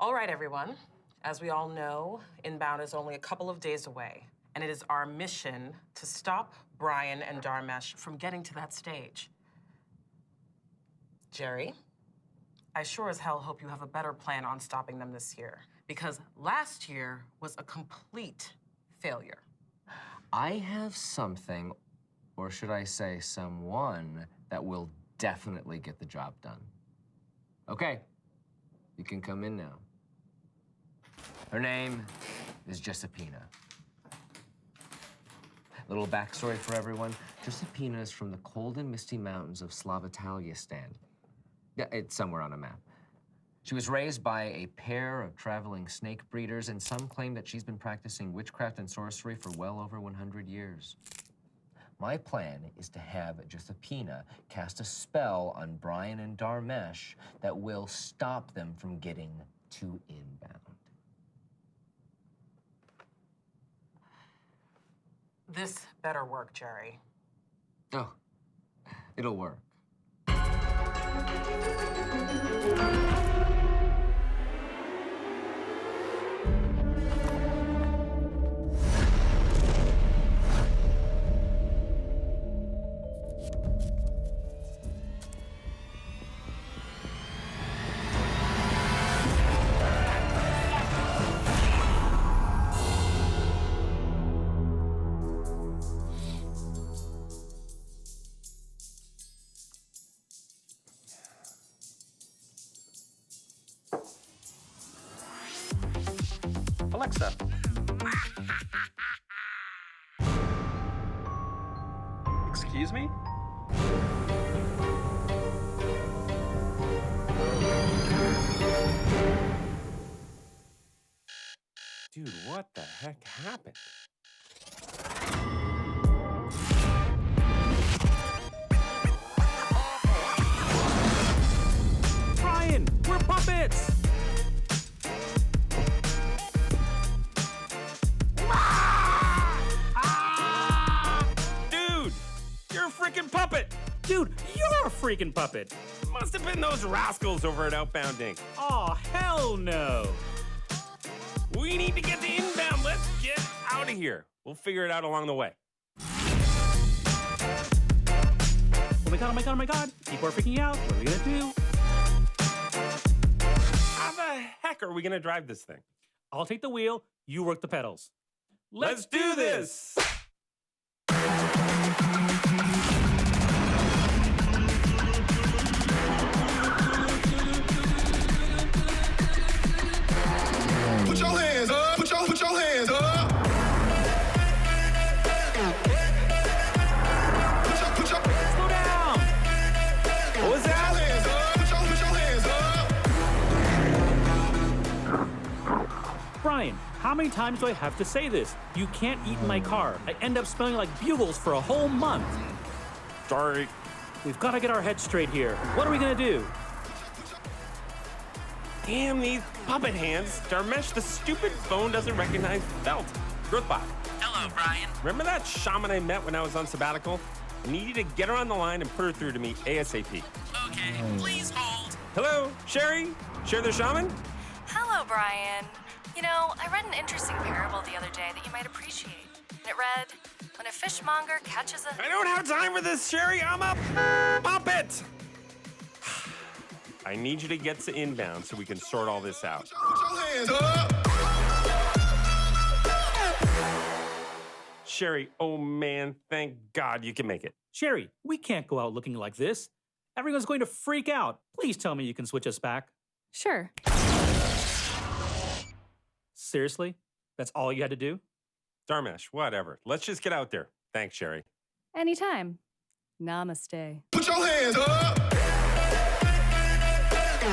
All right, everyone. As we all know, inbound is only a couple of days away, and it is our mission to stop Brian and Dharmesh from getting to that stage. Jerry, I sure as hell hope you have a better plan on stopping them this year, because last year was a complete failure. I have something, or should I say someone, that will definitely get the job done. Okay, you can come in now. Her name is Jessipina. Little backstory for everyone. Jessipina is from the cold and misty mountains of Slavitalistan. Yeah, it's somewhere on a map. She was raised by a pair of traveling snake breeders, and some claim that she's been practicing witchcraft and sorcery for well over 100 years. My plan is to have Jessipina cast a spell on Brian and Dharmesh that will stop them from getting to inbound. This better work, Jerry. Oh, it'll work. Alexa. Excuse me? Dude, what the heck happened? Brian, we're puppets! Puppet! Dude, you're a freaking puppet! Must have been those rascals over at Outbound Inc. Aw, hell no! We need to get to inbound. Let's get out of here. We'll figure it out along the way. Oh my god, oh my god, oh my god! People are freaking out. What are we gonna do? How the heck are we gonna drive this thing? I'll take the wheel, you work the pedals. Let's do this! Put your hands up, put your hands up. Slow down. What was that? Put your hands up. Brian, how many times do I have to say this? You can't eat in my car. I end up smelling like bugles for a whole month. Sorry. We've got to get our heads straight here. What are we gonna do? Damn these puppet hands. Dharmesh, the stupid phone doesn't recognize felt. Growthbot. Hello, Brian. Remember that shaman I met when I was on sabbatical? I need you to get her on the line and put her through to me ASAP. Okay, please hold. Hello, Sherry? Sherry the shaman? Hello, Brian. You know, I read an interesting parable the other day that you might appreciate. And it read, when a fishmonger catches a... I don't have time for this, Sherry. I'm a puppet. I need you to get to inbound so we can sort all this out. Put your hands up. Sherry, oh man, thank God you can make it. Sherry, we can't go out looking like this. Everyone's going to freak out. Please tell me you can switch us back. Sure. Seriously? That's all you had to do? Dharmesh, whatever. Let's just get out there. Thanks, Sherry. Anytime. Namaste. Put your hands up. Put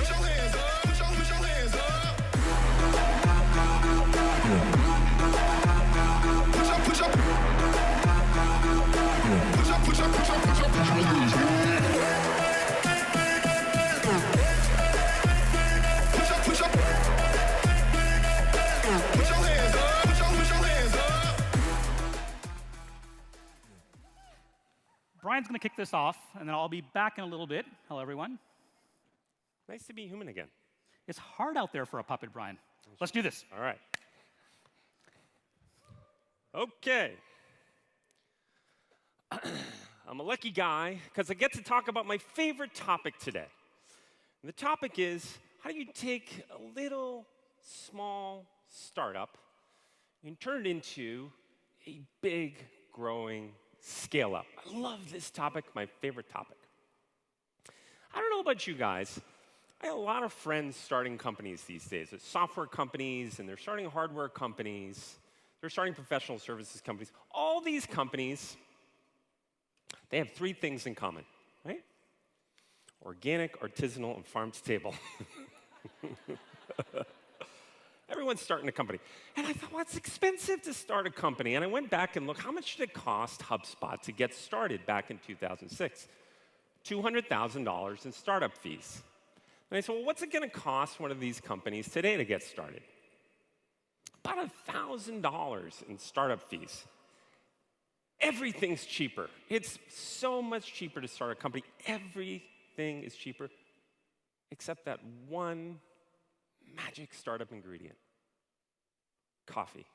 your hands up. Put your hands up. Put your hands up. Brian's going to kick this off, and then I'll be back in a little bit. Hello, everyone. Nice to be human again. It's hard out there for a puppet, Brian. Let's do this. All right. Okay. I'm a lucky guy because I get to talk about my favorite topic today. And the topic is, how do you take a little, small startup and turn it into a big, growing scale-up? I love this topic, my favorite topic. I don't know about you guys. I have a lot of friends starting companies these days. There's software companies, and they're starting hardware companies. They're starting professional services companies. All these companies, they have three things in common, right? Organic, artisanal, and farm to table. Everyone's starting a company. And I thought, well, it's expensive to start a company. And I went back and looked, how much did it cost HubSpot to get started back in 2006? $200,000 in startup fees. And I said, well, what's it going to cost one of these companies today to get started? About $1,000 in startup fees. Everything's cheaper. It's so much cheaper to start a company. Everything is cheaper, except that one magic startup ingredient: coffee.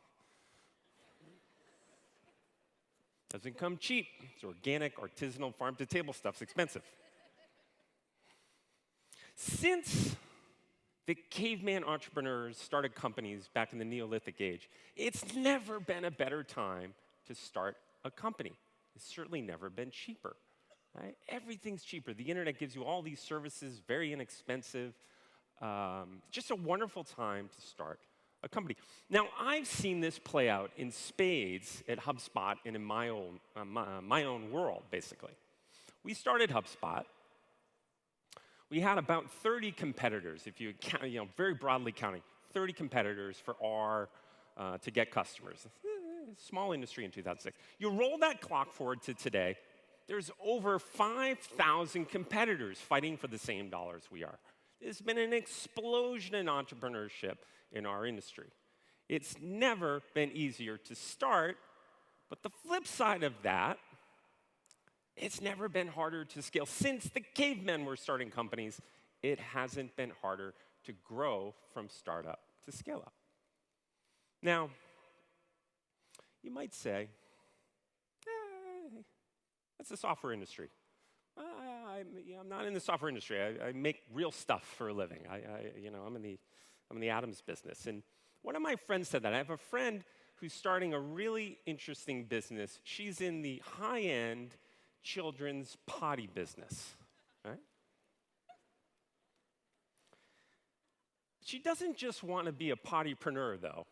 Doesn't come cheap. It's organic, artisanal, farm-to-table stuff's expensive. Since the caveman entrepreneurs started companies back in the Neolithic age, it's never been a better time to start a company. It's certainly never been cheaper. Right? Everything's cheaper. The internet gives you all these services, very inexpensive. Just a wonderful time to start a company. Now, I've seen this play out in spades at HubSpot and in my own world, basically. We started HubSpot. We had about 30 competitors, if you count, very broadly counting, 30 competitors for to get customers. Small industry in 2006. You roll that clock forward to today, there's over 5,000 competitors fighting for the same dollars we are. There's been an explosion in entrepreneurship in our industry. It's never been easier to start, but the flip side of that, it's never been harder to scale. Since the cavemen were starting companies, it hasn't been harder to grow from startup to scale up. Now, you might say, that's the software industry. I'm not in the software industry. I make real stuff for a living. I'm in the atoms business. And one of my friends said that. I have a friend who's starting a really interesting business. She's in the high-end children's potty business, right? She doesn't just want to be a pottypreneur, though.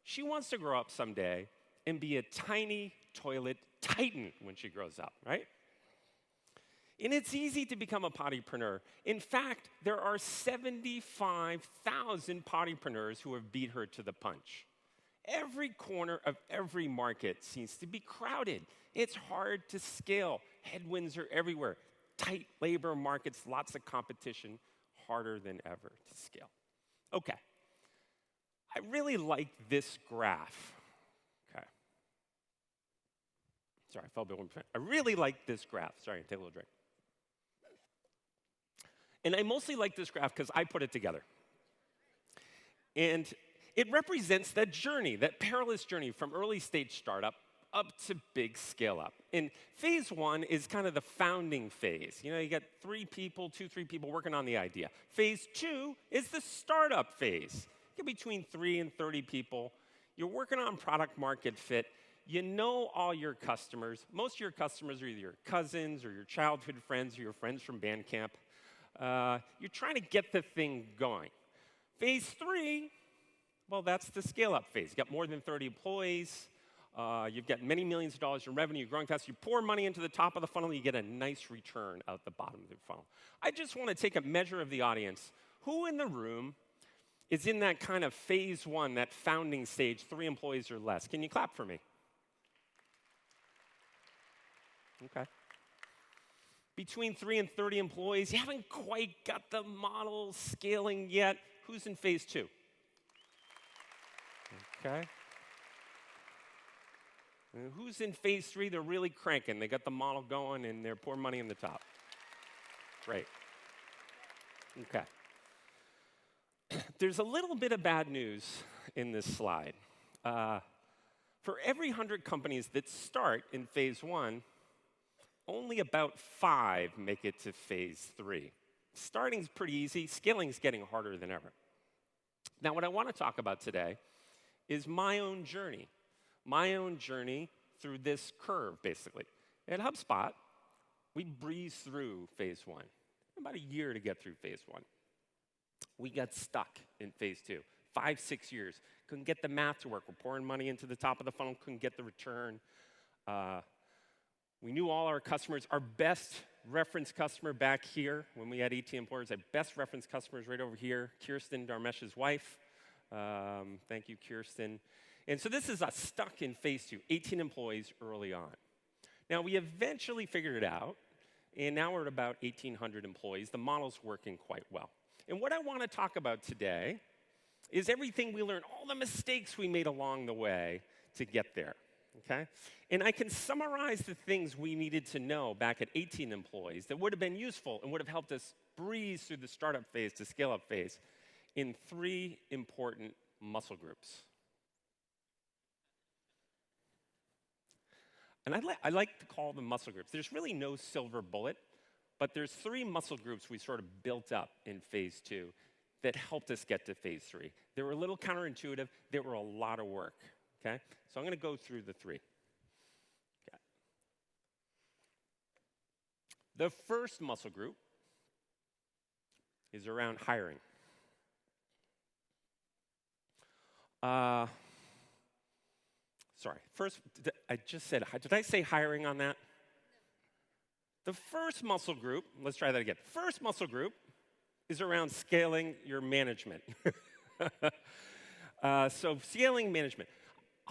She wants to grow up someday and be a tiny toilet titan when she grows up, right? And it's easy to become a pottypreneur. In fact, there are 75,000 pottypreneurs who have beat her to the punch. Every corner of every market seems to be crowded. It's hard to scale. Headwinds are everywhere. Tight labor markets, lots of competition, harder than ever to scale. Okay. I really like this graph. Okay. Sorry, I fell behind. I really like this graph. Sorry, take a little drink. And I mostly like this graph because I put it together. And it represents that journey, that perilous journey from early stage startup up to big scale up. And phase one is kind of the founding phase. You got 3 people working on the idea. Phase 2 is the startup phase. You get between 3 and 30 people. You're working on product market fit. You know all your customers. Most of your customers are either your cousins or your childhood friends or your friends from band camp. You're trying to get the thing going. Phase 3, well, that's the scale-up phase. You've got more than 30 employees. You've got many millions of dollars in revenue. You're growing fast. You pour money into the top of the funnel. You get a nice return out the bottom of the funnel. I just want to take a measure of the audience. Who in the room is in that kind of phase 1, that founding stage, 3 employees or less? Can you clap for me? Okay. Between 3 and 30 employees, you haven't quite got the model scaling yet. Who's in phase 2? Okay. And who's in phase 3? They're really cranking. They got the model going, and they're pouring money in the top. Great. Okay. There's a little bit of bad news in this slide. For every 100 companies that start in phase 1, only about 5 make it to phase 3. Starting's pretty easy. Scaling's getting harder than ever. Now, what I want to talk about today is my own journey through this curve, basically. At HubSpot, we breezed through phase 1. About a year to get through phase 1. We got stuck in phase 2. 5, 6 years. Couldn't get the math to work. We're pouring money into the top of the funnel, couldn't get the return. We knew all our customers. Our best reference customer back here, when we had 18 employers, our best reference customer is right over here, Kirsten, Dharmesh's wife. Thank you, Kirsten. And so this is us stuck in phase 2, 18 employees early on. Now, we eventually figured it out, and now we're at about 1,800 employees. The model's working quite well. And what I want to talk about today is everything we learned, all the mistakes we made along the way to get there, okay? And I can summarize the things we needed to know back at 18 employees that would have been useful and would have helped us breeze through the startup phase to scale-up phase in 3 important muscle groups. And I like to call them muscle groups. There's really no silver bullet, but there's 3 muscle groups we sort of built up in phase 2 that helped us get to phase 3. They were a little counterintuitive. They were a lot of work, okay? So I'm going to go through the 3. Okay. The first muscle group is around hiring. Sorry, first, I just said, did I say hiring on that? The first muscle group, let's try that again. First muscle group is around scaling your management. So scaling management.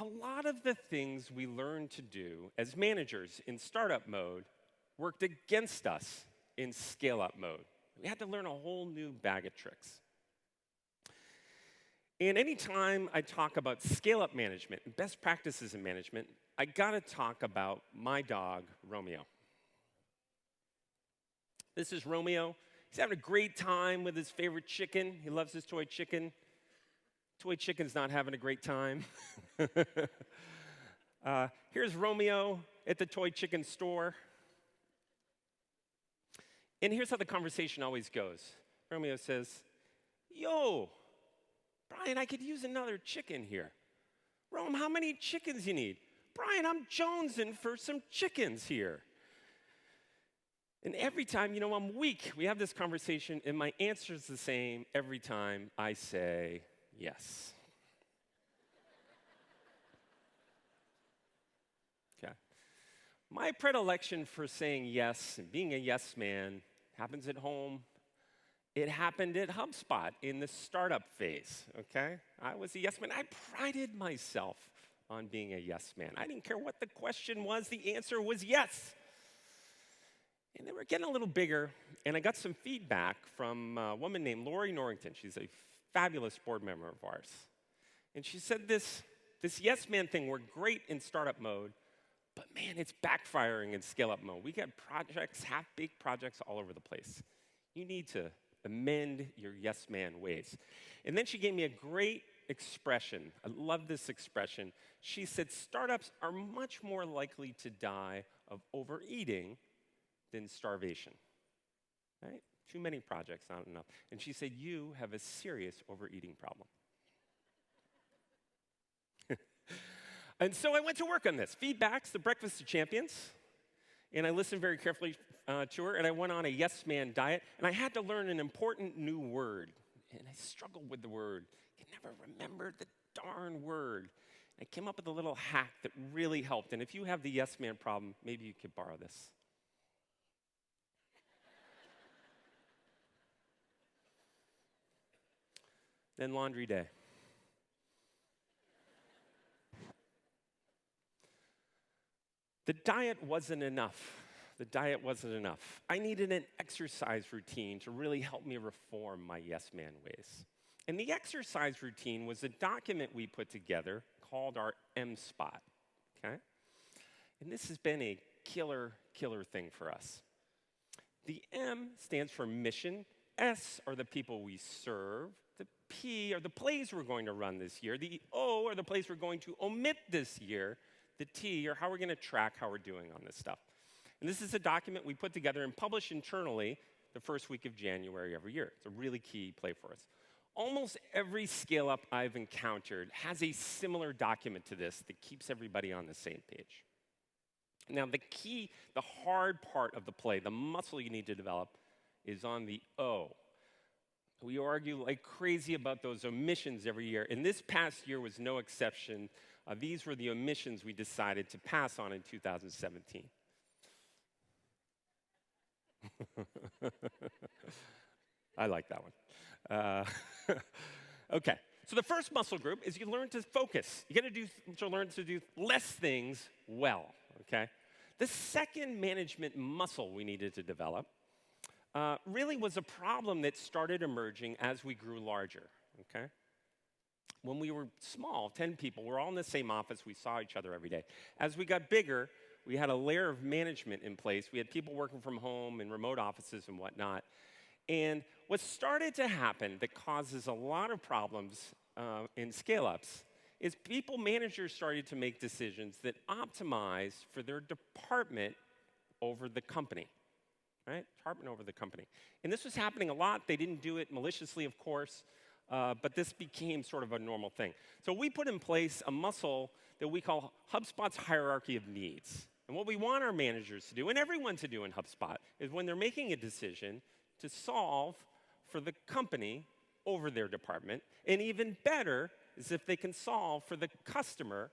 A lot of the things we learned to do as managers in startup mode worked against us in scale-up mode. We had to learn a whole new bag of tricks. And anytime I talk about scale-up management and best practices in management, I gotta talk about my dog, Romeo. This is Romeo. He's having a great time with his favorite chicken. He loves his toy chicken. Toy chicken's not having a great time. Here's Romeo at the toy chicken store. And here's how the conversation always goes. Romeo says, "Yo, Brian, I could use another chicken here." "Rome, how many chickens you need?" "Brian, I'm jonesing for some chickens here." And every time, I'm weak. We have this conversation, and my answer is the same every time I say yes. Okay. My predilection for saying yes and being a yes man happens at home. It happened at HubSpot in the startup phase, okay? I was a yes man. I prided myself on being a yes man. I didn't care what the question was. The answer was yes. And they were getting a little bigger, and I got some feedback from a woman named Lori Norrington. She's a fabulous board member of ours. And she said this yes man thing worked great in startup mode, but man, it's backfiring in scale-up mode. We get projects, half-baked projects all over the place. You need to amend your yes man ways. And then she gave me a great expression. I love this expression. She said, startups are much more likely to die of overeating than starvation. Right? Too many projects, not enough. And she said, you have a serious overeating problem. And so I went to work on this. Feedback's the breakfast of champions. And I listened very carefully to her, and I went on a yes man diet, and I had to learn an important new word. And I struggled with the word. I can never remember the darn word. I came up with a little hack that really helped. And if you have the yes man problem, maybe you could borrow this. Then laundry day. The diet wasn't enough. The diet wasn't enough. I needed an exercise routine to really help me reform my yes man ways. And the exercise routine was a document we put together called our M-Spot, okay? And this has been a killer thing for us. The M stands for mission. S are the people we serve. The P are the plays we're going to run this year. The O are the plays we're going to omit this year. The T are how we're going to track how we're doing on this stuff. And this is a document we put together and publish internally the first week of January every year. It's a really key play for us. Almost every scale-up I've encountered has a similar document to this that keeps everybody on the same page. Now, the hard part of the play, the muscle you need to develop, is on the O. We argue like crazy about those omissions every year, and this past year was no exception. These were the omissions we decided to pass on in 2017. I like that one. Okay, so the first muscle group is you learn to focus. You got to learn to do less things well, okay? The second management muscle we needed to develop really was a problem that started emerging as we grew larger, okay? When we were small, 10 people, we're all in the same office, we saw each other every day. As we got bigger, we had a layer of management in place. We had people working from home in remote offices and whatnot. And what started to happen that causes a lot of problems in scale-ups is managers started to make decisions that optimize for their department over the company, right? Department over the company. And this was happening a lot. They didn't do it maliciously, of course, but this became sort of a normal thing. So we put in place a muscle that we call HubSpot's hierarchy of needs. And what we want our managers to do, and everyone to do in HubSpot, is when they're making a decision to solve for the company over their department, and even better is if they can solve for the customer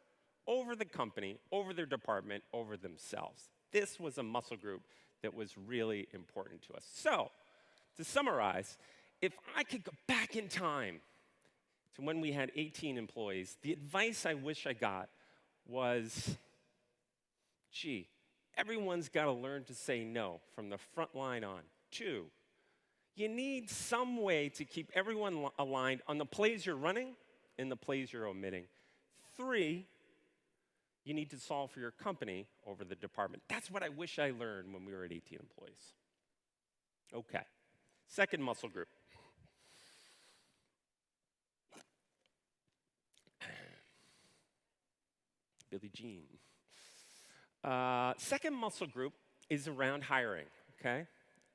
over the company, over their department, over themselves. This was a muscle group that was really important to us. So, to summarize, if I could go back in time to when we had 18 employees, the advice I wish I got was, gee, everyone's got to learn to say no from the front line on. 2, you need some way to keep everyone aligned on the plays you're running and the plays you're omitting. 3, you need to solve for your company over the department. That's what I wish I learned when we were at 18 employees. Okay, second muscle group. Billie Jean. Second muscle group is around hiring, okay?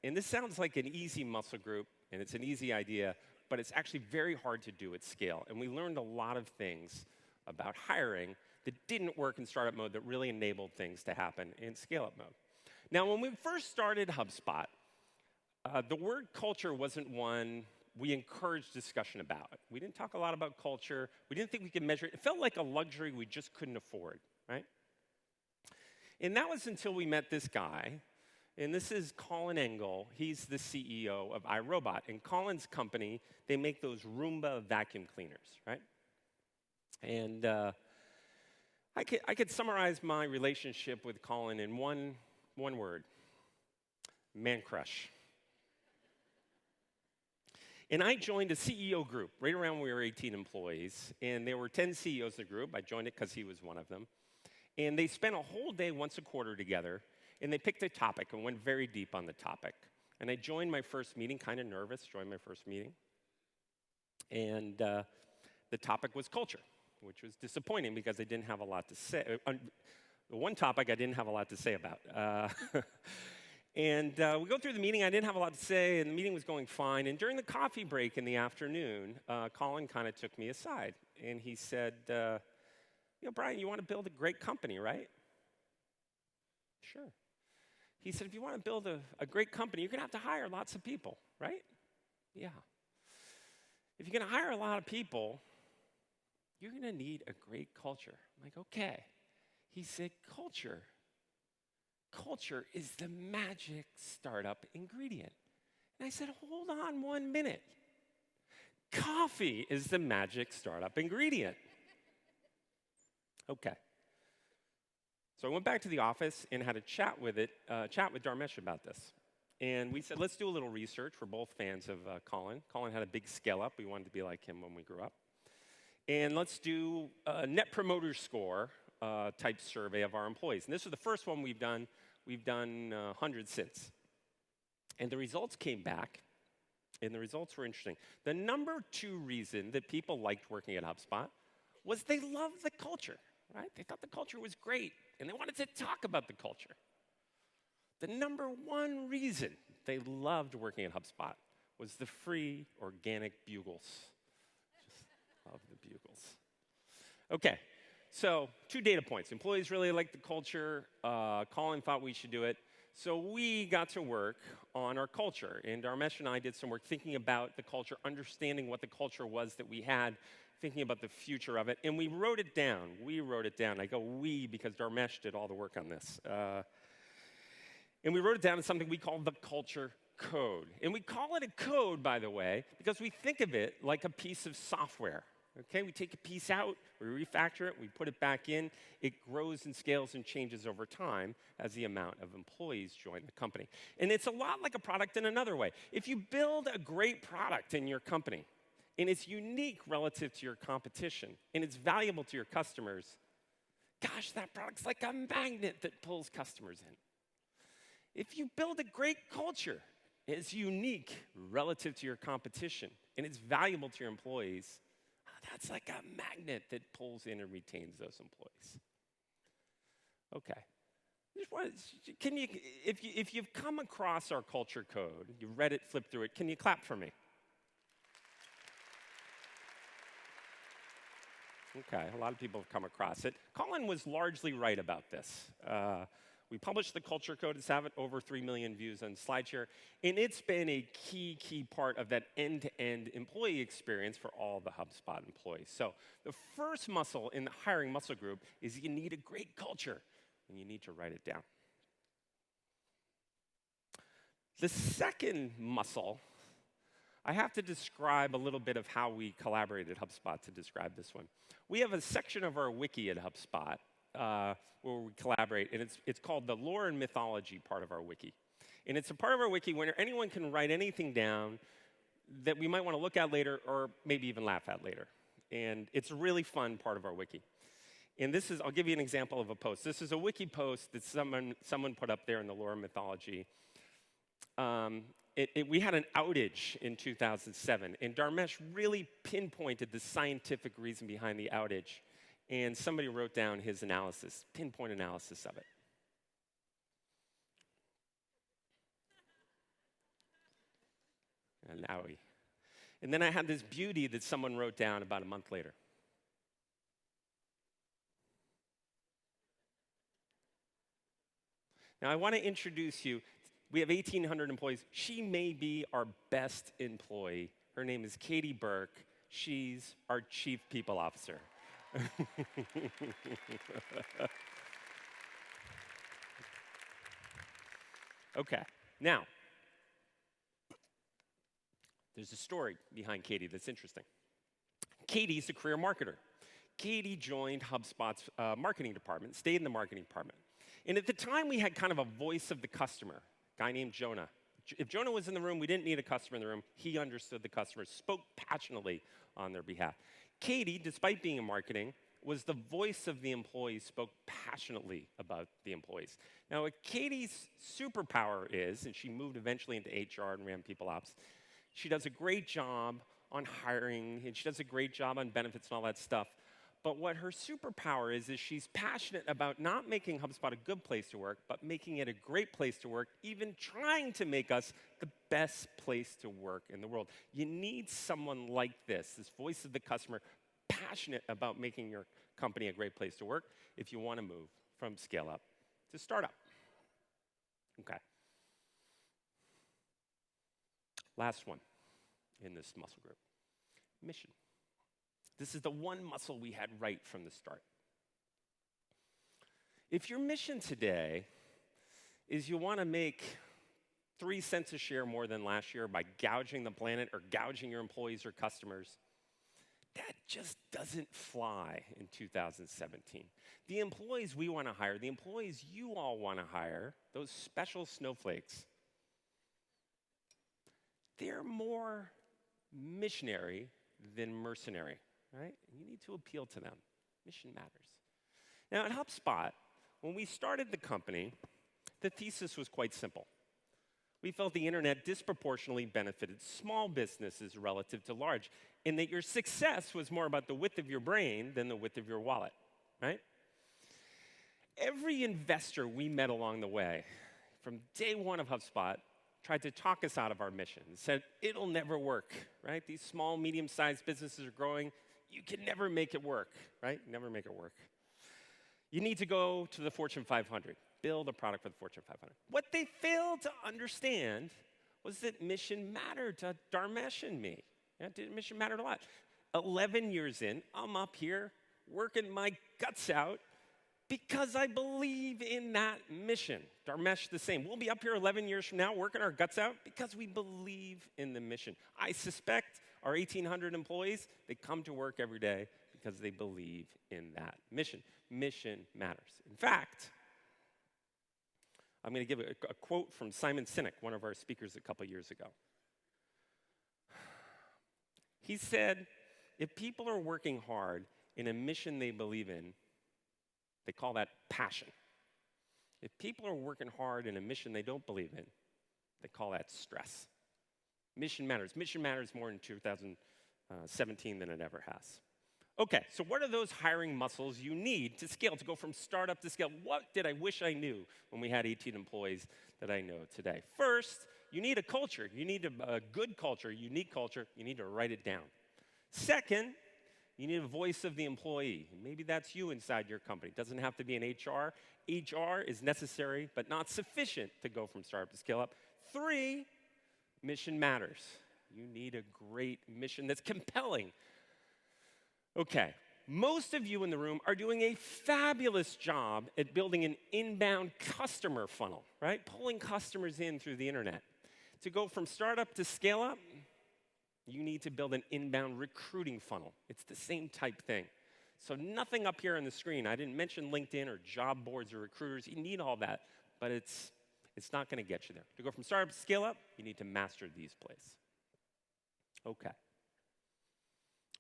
And this sounds like an easy muscle group, and it's an easy idea, but it's actually very hard to do at scale. And we learned a lot of things about hiring that didn't work in startup mode that really enabled things to happen in scale-up mode. Now, when we first started HubSpot, the word culture wasn't one we encouraged discussion about. We didn't talk a lot about culture. We didn't think we could measure it. It felt like a luxury we just couldn't afford, right? And that was until we met this guy. And this is Colin Engel. He's the CEO of iRobot. And Colin's company, they make those Roomba vacuum cleaners, right? And I could summarize my relationship with Colin in one word: man crush. And I joined a CEO group right around when we were 18 employees. And there were 10 CEOs in the group. I joined it because he was one of them. And they spent a whole day once a quarter together. And they picked a topic and went very deep on the topic. And I joined my first meeting, kind of nervous, joined my first meeting. And the topic was culture, which was disappointing because I didn't have a lot to say. The one topic I didn't have a lot to say about. And we go through the meeting, I didn't have a lot to say, and the meeting was going fine. And during the coffee break in the afternoon, Colin kind of took me aside. And he said, Brian, you want to build a great company, right? Sure. He said, if you want to build a great company, you're going to have to hire lots of people, right? Yeah. If you're going to hire a lot of people, you're going to need a great culture. I'm like, okay. He said, culture. Culture is the magic startup ingredient. And I said, hold on 1 minute. Coffee is the magic startup ingredient. Okay. So I went back to the office and had a chat with Dharmesh about this. And we said, let's do a little research. We're both fans of Colin. Colin had a big scale up. We wanted to be like him when we grew up. And let's do a net promoter score type survey of our employees. And this was the first one we've done. We've done hundreds since. And the results came back, and the results were interesting. The number 2 reason that people liked working at HubSpot was they loved the culture, right? They thought the culture was great, and they wanted to talk about the culture. The number 1 reason they loved working at HubSpot was the free organic bugles. Just love the bugles. Okay, so 2 data points. Employees really liked the culture. Colin thought we should do it. So we got to work on our culture, and Dharmesh and I did some work thinking about the culture, understanding what the culture was that we had, thinking about the future of it, and we wrote it down. We wrote it down. I go we because Dharmesh did all the work on this. And we wrote it down in something we call the culture code. And we call it a code, by the way, because we think of it like a piece of software. Okay, we take a piece out, we refactor it, we put it back in. It grows and scales and changes over time as the amount of employees join the company. And it's a lot like a product in another way. If you build a great product in your company, and it's unique relative to your competition, and it's valuable to your customers, gosh, that product's like a magnet that pulls customers in. If you build a great culture, it's unique relative to your competition, and it's valuable to your employees, that's like a magnet that pulls in and retains those employees. Okay. Can you, if you've come across our culture code, you've read it, flipped through it, can you clap for me? Okay, a lot of people have come across it. Colin was largely right about this. We published the culture code. It's had over 3 million views on SlideShare. And it's been a key part of that end-to-end employee experience for all the HubSpot employees. So the first muscle in the hiring muscle group is you need a great culture, and you need to write it down. The second muscle, I have to describe a little bit of how we collaborate at HubSpot to describe this one. We have a section of our wiki at HubSpot where we collaborate, and it's called the lore and mythology part of our wiki. And it's a part of our wiki where anyone can write anything down that we might want to look at later or maybe even laugh at later. And it's a really fun part of our wiki. And this is, I'll give you an example of a post. This is a wiki post that someone put up there in the lore and mythology. We had an outage in 2007, and Dharmesh really pinpointed the scientific reason behind the outage. And somebody wrote down his analysis, pinpoint analysis of it. And owie. And then I had this beauty that someone wrote down about a month later. Now I want to introduce you. We have 1,800 employees. She may be our best employee. Her name is Katie Burke. She's our Chief People Officer. Okay, now, there's a story behind Katie that's interesting. Katie's a career marketer. Katie joined HubSpot's marketing department, stayed in the marketing department. And at the time, we had kind of a voice of the customer, a guy named Jonah. If Jonah was in the room, we didn't need a customer in the room. He understood the customers, spoke passionately on their behalf. Katie, despite being in marketing, was the voice of the employees, spoke passionately about the employees. Now, what Katie's superpower is, and she moved eventually into HR and ran people ops, she does a great job on hiring, and she does a great job on benefits and all that stuff. But what her superpower is she's passionate about not making HubSpot a good place to work, but making it a great place to work, even trying to make us the best place to work in the world. You need someone like this voice of the customer, passionate about making your company a great place to work if you want to move from scale up to startup. Okay. Last one in this muscle group, mission. This is the one muscle we had right from the start. If your mission today is you want to make 3 cents a share more than last year by gouging the planet or gouging your employees or customers, that just doesn't fly in 2017. The employees we want to hire, the employees you all want to hire, those special snowflakes, they're more missionary than mercenary. Right? You need to appeal to them. Mission matters. Now, at HubSpot, when we started the company, the thesis was quite simple. We felt the internet disproportionately benefited small businesses relative to large, and that your success was more about the width of your brain than the width of your wallet, right? Every investor we met along the way, from day one of HubSpot, tried to talk us out of our mission, said, it'll never work, right? These small, medium-sized businesses are growing. You can never make it work, right? Never make it work. You need to go to the Fortune 500, build a product for the Fortune 500. What they failed to understand was that mission mattered to Dharmesh and me. Yeah, mission mattered a lot. 11 years in, I'm up here working my guts out because I believe in that mission. Dharmesh the same. We'll be up here 11 years from now working our guts out because we believe in the mission. I suspect our 1,800 employees, they come to work every day because they believe in that mission. Mission matters. In fact, I'm going to give a quote from Simon Sinek, one of our speakers a couple years ago. He said, if people are working hard in a mission they believe in, they call that passion. If people are working hard in a mission they don't believe in, they call that stress. Mission matters. Mission matters more in 2017 than it ever has. Okay, so what are those hiring muscles you need to scale, to go from startup to scale? What did I wish I knew when we had 18 employees that I know today? First, you need a culture. You need a good culture, unique culture. You need to write it down. Second, you need a voice of the employee. Maybe that's you inside your company. It doesn't have to be an HR. HR is necessary, but not sufficient to go from startup to scale up. 3, mission matters. You need a great mission that's compelling. Okay, most of you in the room are doing a fabulous job at building an inbound customer funnel, right? Pulling customers in through the internet. To go from startup to scale up, you need to build an inbound recruiting funnel. It's the same type thing. So nothing up here on the screen. I didn't mention LinkedIn or job boards or recruiters. You need all that, but it's not going to get you there. To go from startup to scale up, you need to master these plays. Okay.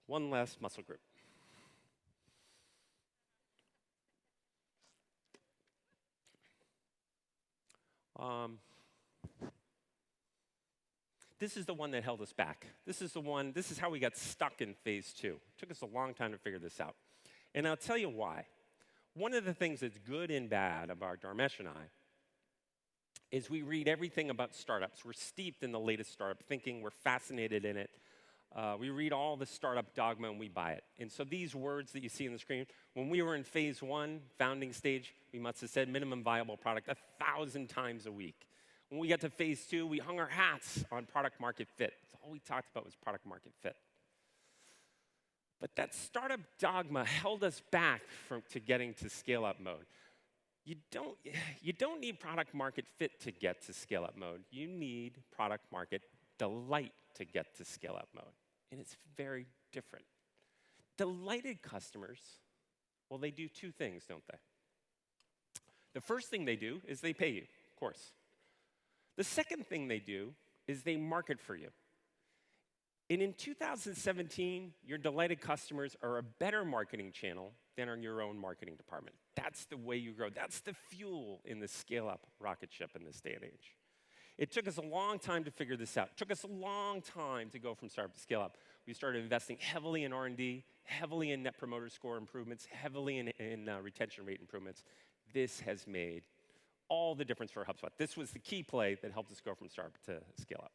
One last muscle group. This is the one that held us back. This is how we got stuck in phase 2. It took us a long time to figure this out. And I'll tell you why. One of the things that's good and bad about Dharmesh and I is we read everything about startups. We're steeped in the latest startup thinking. We're fascinated in it. We read all the startup dogma and we buy it. And so these words that you see on the screen, when we were in phase 1, founding stage, we must have said minimum viable product 1,000 times a week. When we got to phase 2, we hung our hats on product market fit. That's all we talked about was product market fit. But that startup dogma held us back to getting to scale up mode. You don't need product market fit to get to scale up mode. You need product market delight to get to scale up mode. And it's very different. Delighted customers, well, they do 2 things, don't they? The first thing they do is they pay you, of course. The second thing they do is they market for you. And in 2017, your delighted customers are a better marketing channel than on your own marketing department. That's the way you grow. That's the fuel in the scale-up rocket ship in this day and age. It took us a long time to figure this out. It took us a long time to go from startup to scale up. We started investing heavily in R&D, heavily in Net Promoter Score improvements, heavily in retention rate improvements. This has made all the difference for HubSpot. This was the key play that helped us go from startup to scale up.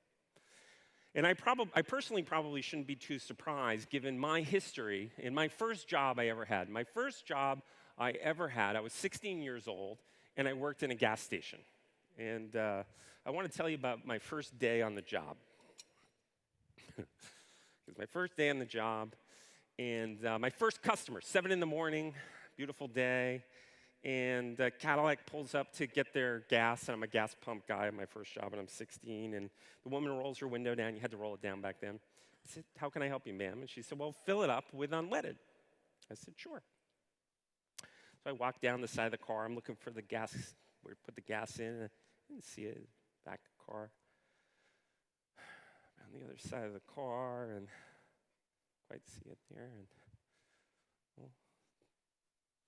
And I personally probably shouldn't be too surprised given my history in my first job I ever had. My first job I ever had, I was 16 years old, and I worked in a gas station. And I want to tell you about my first day on the job. It was my first day on the job, and my first customer, 7 in the morning, beautiful day, and Cadillac pulls up to get their gas, and I'm a gas pump guy at my first job, and I'm 16, and the woman rolls her window down. You had to roll it down back then. I said, "How can I help you, ma'am?" And she said, "Well, fill it up with unleaded." I said, "Sure." So I walked down the side of the car. I'm looking for the gas, where to put the gas in, and I didn't see it. Back of the car. On the other side of the car, and quite see it there. And well,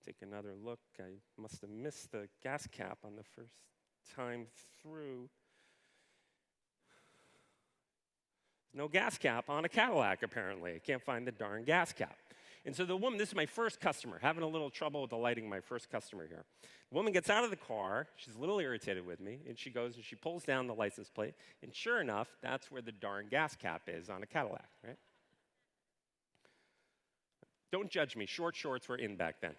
take another look. I must have missed the gas cap on the first time through. There's no gas cap on a Cadillac, apparently. I can't find the darn gas cap. And so the woman, this is my first customer, having a little trouble with the lighting, my first customer here. The woman gets out of the car, she's a little irritated with me, and she goes and she pulls down the license plate, and sure enough, that's where the darn gas cap is on a Cadillac, right? Don't judge me, short shorts were in back then.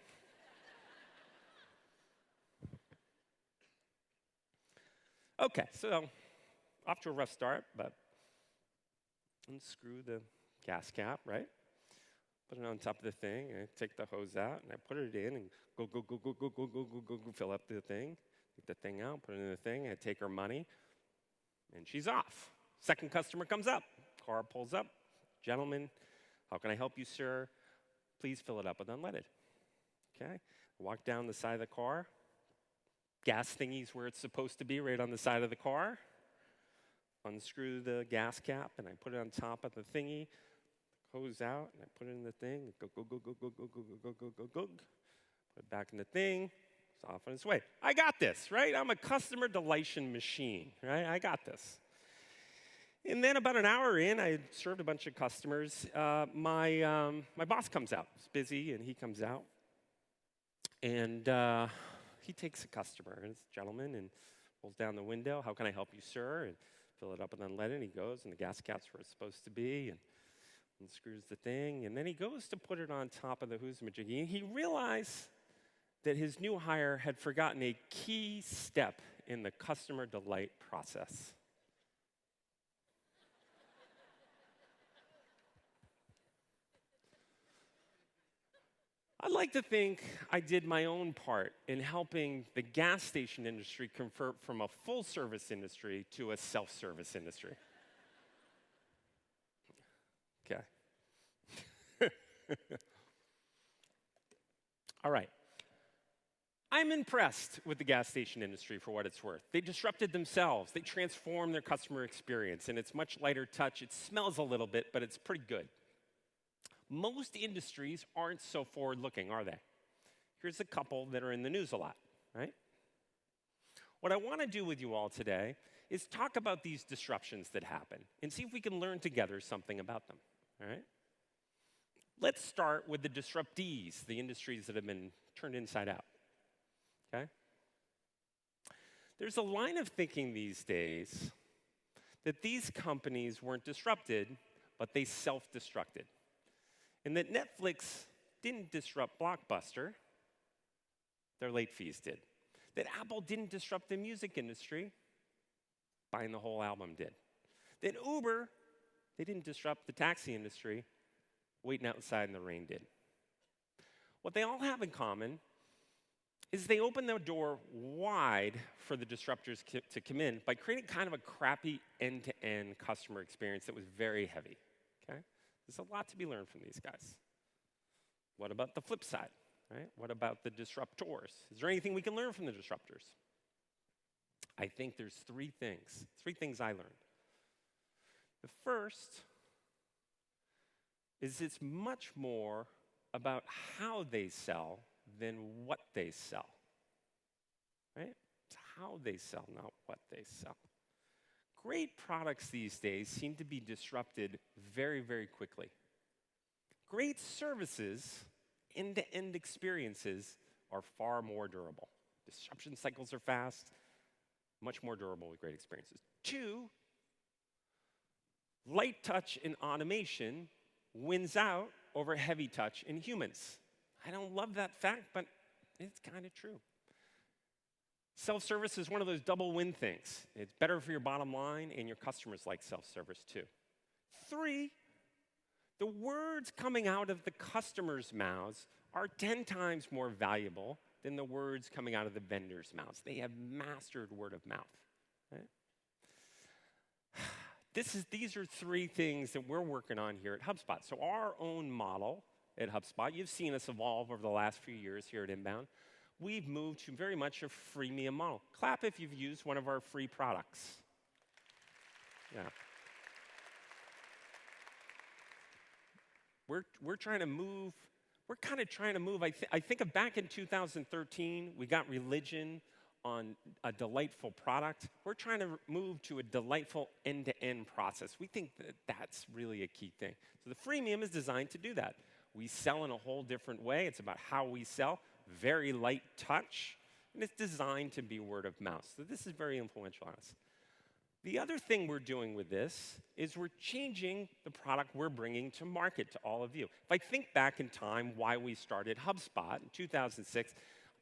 Okay, so off to a rough start, but unscrew the gas cap, right? Put it on top of the thing, and I take the hose out, and I put it in, and go, fill up the thing. Take the thing out, put it in the thing, I take her money, and she's off. Second customer comes up. Car pulls up. Gentlemen, how can I help you, sir? Please fill it up with unleaded. Okay, I walk down the side of the car. Gas thingy's where it's supposed to be, right on the side of the car. Unscrew the gas cap, and I put it on top of the thingy. Hose out, and I put it in the thing. Go. Put it back in the thing. It's off on its way. I got this, right? I'm a customer delightion machine, right? I got this. And then about an hour in, I served a bunch of customers. My boss comes out. He's busy, and he comes out. And he takes a customer, and it's a gentleman, and pulls down the window. How can I help you, sir? And fill it up with unleaded. And he goes, and the gas cap's where it's supposed to be, and unscrews the thing. And then he goes to put it on top of the who's-majiggy. And he realized that his new hire had forgotten a key step in the customer delight process. I'd like to think I did my own part in helping the gas station industry convert from a full-service industry to a self-service industry. Okay. All right. I'm impressed with the gas station industry for what it's worth. They disrupted themselves. They transformed their customer experience, and it's much lighter touch. It smells a little bit, but it's pretty good. Most industries aren't so forward-looking, are they? Here's a couple that are in the news a lot, right? What I want to do with you all today is talk about these disruptions that happen and see if we can learn together something about them, all right? Let's start with the disruptees, the industries that have been turned inside out, okay? There's a line of thinking these days that these companies weren't disrupted, but they self-destructed. And that Netflix didn't disrupt Blockbuster, their late fees did. That Apple didn't disrupt the music industry, buying the whole album did. That Uber, they didn't disrupt the taxi industry, waiting outside in the rain did. What they all have in common is they opened the door wide for the disruptors to come in by creating kind of a crappy end-to-end customer experience that was very heavy, okay? There's a lot to be learned from these guys. What about the flip side, right? What about the disruptors? Is there anything we can learn from the disruptors? I think there's three things I learned. The first is it's much more about how they sell than what they sell, right? It's how they sell, not what they sell. Great products these days seem to be disrupted very, very quickly. Great services, end-to-end experiences, are far more durable. Disruption cycles are fast, much more durable with great experiences. 2, light touch and automation wins out over heavy touch in humans. I don't love that fact, but it's kind of true. Self-service is one of those double win things. It's better for your bottom line, and your customers like self-service too. 3, the words coming out of the customers' mouths are 10 times more valuable than the words coming out of the vendors' mouths. They have mastered word of mouth. Right? These are 3 things that we're working on here at HubSpot. So our own model at HubSpot, you've seen us evolve over the last few years here at Inbound. We've moved to very much a freemium model. Clap if you've used one of our free products. Yeah. We're trying to move we're kind of trying to move. I think of back in 2013, we got religion on a delightful product. We're trying to move to a delightful end-to-end process. We think that that's really a key thing. So the freemium is designed to do that. We sell in a whole different way. It's about how we sell, very light touch, and it's designed to be word of mouth. So this is very influential on us. The other thing we're doing with this is we're changing the product we're bringing to market to all of you. If I think back in time why we started HubSpot in 2006,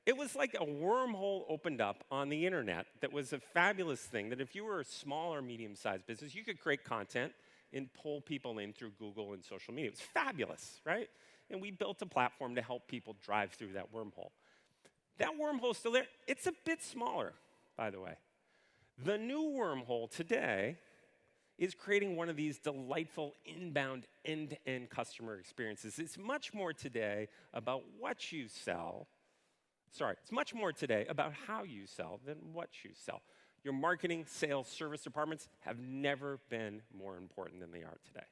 it was like a wormhole opened up on the internet that was a fabulous thing that if you were a small or medium-sized business, you could create content and pull people in through Google and social media. It was fabulous, right? And we built a platform to help people drive through that wormhole. That wormhole's still there. It's a bit smaller, by the way. The new wormhole today is creating one of these delightful inbound end-to-end customer experiences. It's much more today about what you sell. Sorry, it's much more today about how you sell than what you sell. Your marketing, sales, service departments have never been more important than they are today.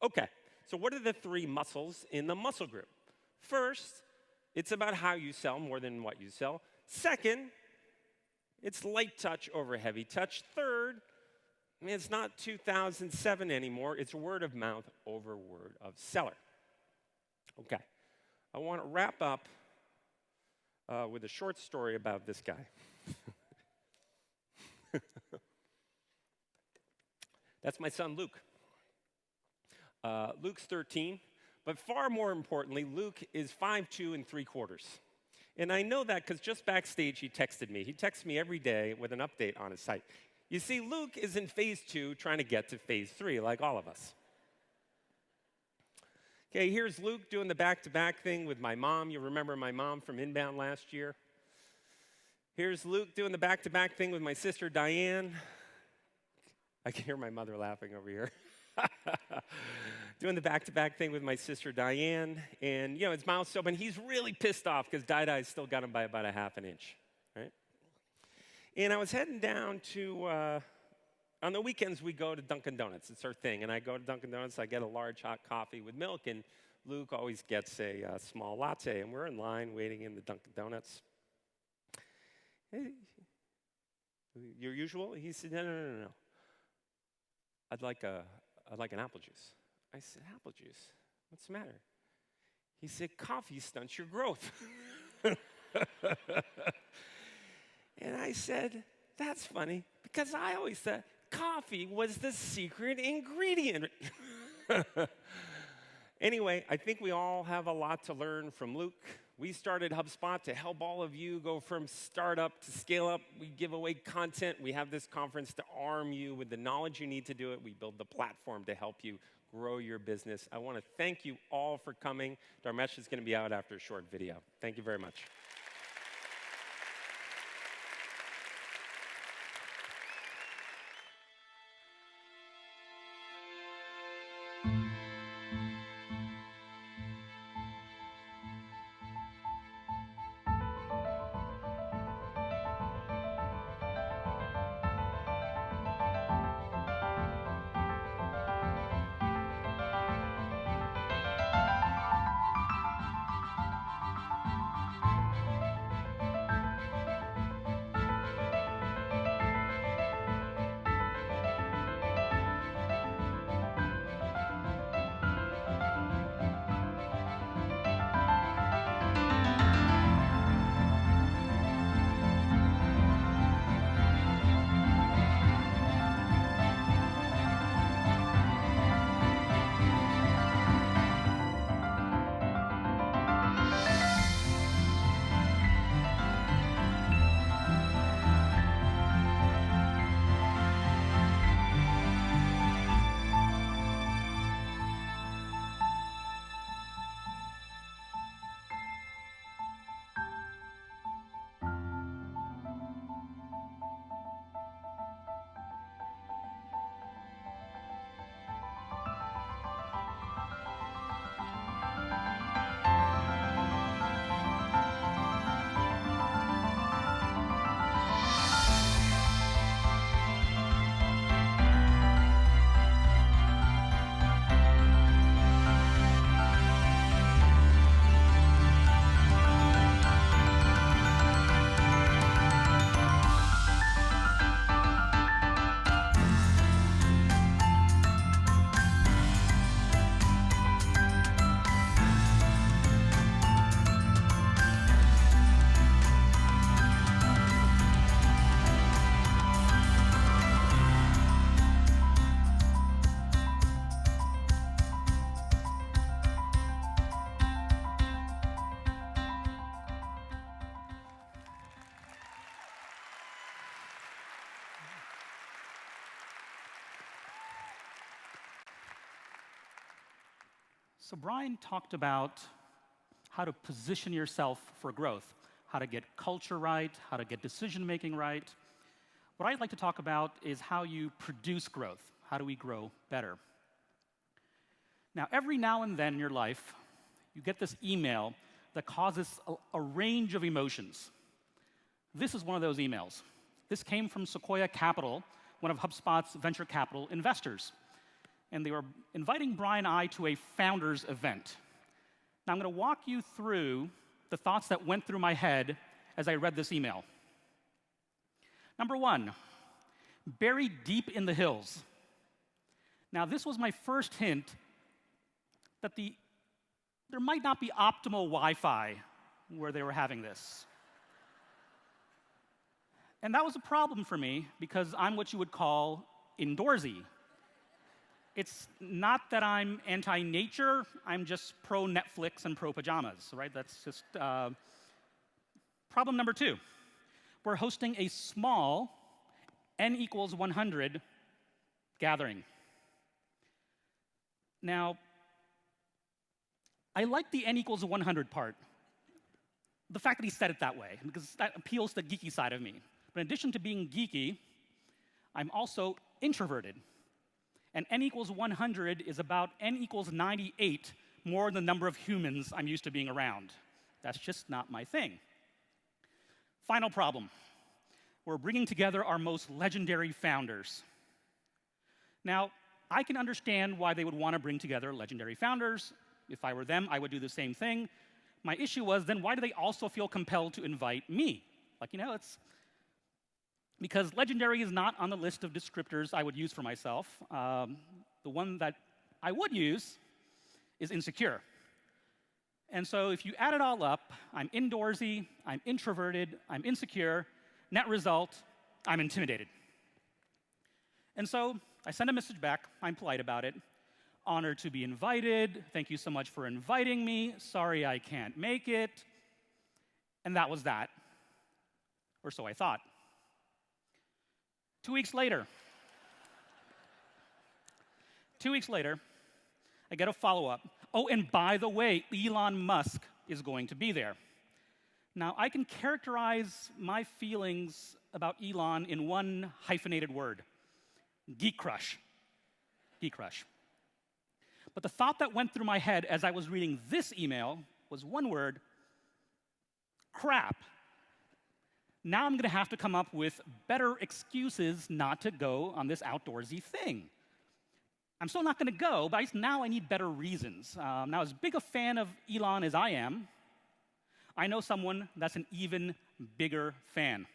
Okay, so what are the three muscles in the muscle group? First, it's about how you sell more than what you sell. Second, it's light touch over heavy touch. Third, it's not 2007 anymore. It's word of mouth over word of seller. Okay, I want to wrap up with a short story about this guy. That's my son, Luke. Luke's 13, but far more importantly, Luke is 5'2"3/4. And I know that because just backstage, he texted me. He texts me every day with an update on his site. You see, Luke is in phase 2 trying to get to phase 3, like all of us. Okay, here's Luke doing the back-to-back thing with my mom. You remember my mom from Inbound last year. Here's Luke doing the back-to-back thing with my sister, Diane. I can hear my mother laughing over here. Doing the back-to-back thing with my sister, Diane. And, his mouth's open. He's really pissed off because Di-Di's still got him by about a half an inch, right? And I was heading down to, on the weekends, we go to Dunkin' Donuts. It's our thing. And I go to Dunkin' Donuts. I get a large hot coffee with milk. And Luke always gets a small latte. And we're in line waiting in the Dunkin' Donuts. Hey, your usual? He said, no. I'd like an apple juice. I said, apple juice? What's the matter? He said, coffee stunts your growth. And I said, that's funny, because I always thought coffee was the secret ingredient. Anyway, I think we all have a lot to learn from Luke. We started HubSpot to help all of you go from startup to scale up. We give away content. We have this conference to arm you with the knowledge you need to do it. We build the platform to help you grow your business. I want to thank you all for coming. Dharmesh is going to be out after a short video. Thank you very much. So Brian talked about how to position yourself for growth, how to get culture right, how to get decision-making right. What I'd like to talk about is how you produce growth. How do we grow better? Now, every now and then in your life, you get this email that causes a range of emotions. This is one of those emails. This came from Sequoia Capital, one of HubSpot's venture capital investors. And they were inviting Brian and I to a founders event. Now, I'm going to walk you through the thoughts that went through my head as I read this email. Number one, buried deep in the hills. Now, this was my first hint that there might not be optimal Wi-Fi where they were having this. And that was a problem for me because I'm what you would call indoorsy. It's not that I'm anti-nature, I'm just pro-Netflix and pro-pajamas, right? That's just problem number two. We're hosting a small n equals 100 gathering. Now, I like the n equals 100 part. The fact that he said it that way, because that appeals to the geeky side of me. But in addition to being geeky, I'm also introverted. And n equals 100 is about n equals 98 more than the number of humans I'm used to being around. That's just not my thing. Final problem. We're bringing together our most legendary founders. Now, I can understand why they would want to bring together legendary founders. If I were them, I would do the same thing. My issue was, then why do they also feel compelled to invite me? Like, it's because legendary is not on the list of descriptors I would use for myself. The one that I would use is insecure. And so if you add it all up, I'm indoorsy, I'm introverted, I'm insecure. Net result, I'm intimidated. And so I send a message back. I'm polite about it. Honored to be invited. Thank you so much for inviting me. Sorry I can't make it. And that was that. Or so I thought. 2 weeks later, I get a follow-up. Oh, and by the way, Elon Musk is going to be there. Now, I can characterize my feelings about Elon in one hyphenated word: geek crush. Geek crush. But the thought that went through my head as I was reading this email was one word: crap. Now I'm going to have to come up with better excuses not to go on this outdoorsy thing. I'm still not going to go, but now I need better reasons. Now, as big a fan of Elon as I am, I know someone that's an even bigger fan.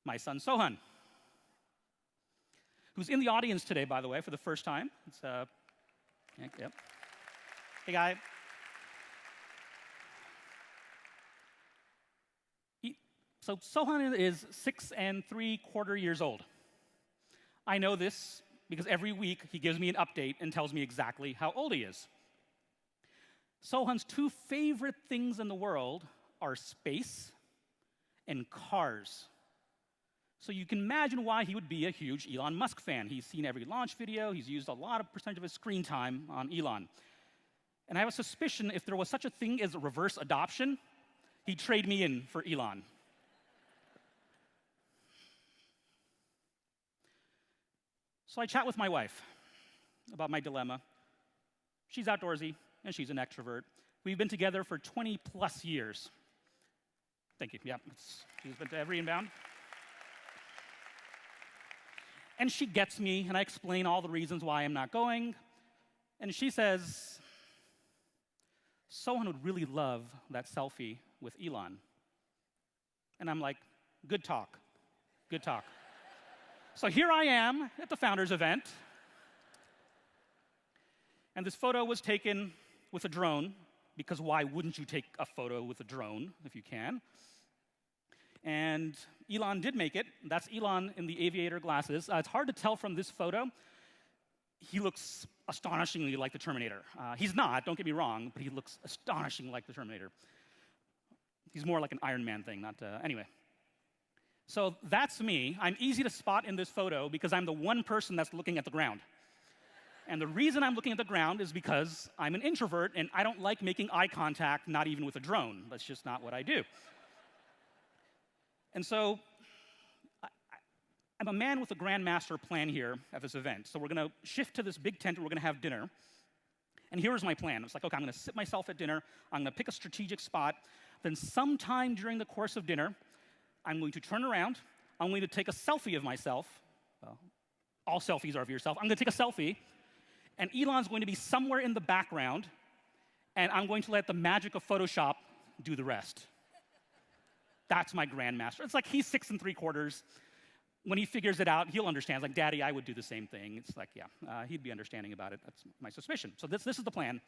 My son, Sohan, who's in the audience today, by the way, for the first time. Yep. Hey, guy. So Sohan is 6 3/4 years old. I know this because every week he gives me an update and tells me exactly how old he is. Sohan's two favorite things in the world are space and cars. So you can imagine why he would be a huge Elon Musk fan. He's seen every launch video. He's used a lot of percentage of his screen time on Elon. And I have a suspicion if there was such a thing as reverse adoption, he'd trade me in for Elon. So I chat with my wife about my dilemma. She's outdoorsy, and she's an extrovert. We've been together for 20+ years. Thank you. Yeah, she's been to every inbound. And she gets me, and I explain all the reasons why I'm not going. And she says, Sohan would really love that selfie with Elon. And I'm like, good talk, good talk. So here I am at the founders event. And this photo was taken with a drone, because why wouldn't you take a photo with a drone if you can? And Elon did make it. That's Elon in the aviator glasses. It's hard to tell from this photo. He looks astonishingly like the Terminator. He's not, don't get me wrong, but he looks astonishingly like the Terminator. He's more like an Iron Man thing, not, anyway. So that's me. I'm easy to spot in this photo because I'm the one person that's looking at the ground. And the reason I'm looking at the ground is because I'm an introvert and I don't like making eye contact, not even with a drone. That's just not what I do. And so I'm a man with a grandmaster plan here at this event. So we're going to shift to this big tent and we're going to have dinner. And here's my plan. It's like, okay, I'm going to sit myself at dinner. I'm going to pick a strategic spot. Then sometime during the course of dinner, I'm going to turn around. I'm going to take a selfie of myself. Well, all selfies are of yourself. I'm going to take a selfie. And Elon's going to be somewhere in the background. And I'm going to let the magic of Photoshop do the rest. That's my grandmaster. It's like he's 6 3/4. When he figures it out, he'll understand. It's like, Daddy, I would do the same thing. It's like, yeah, he'd be understanding about it. That's my suspicion. So this is the plan.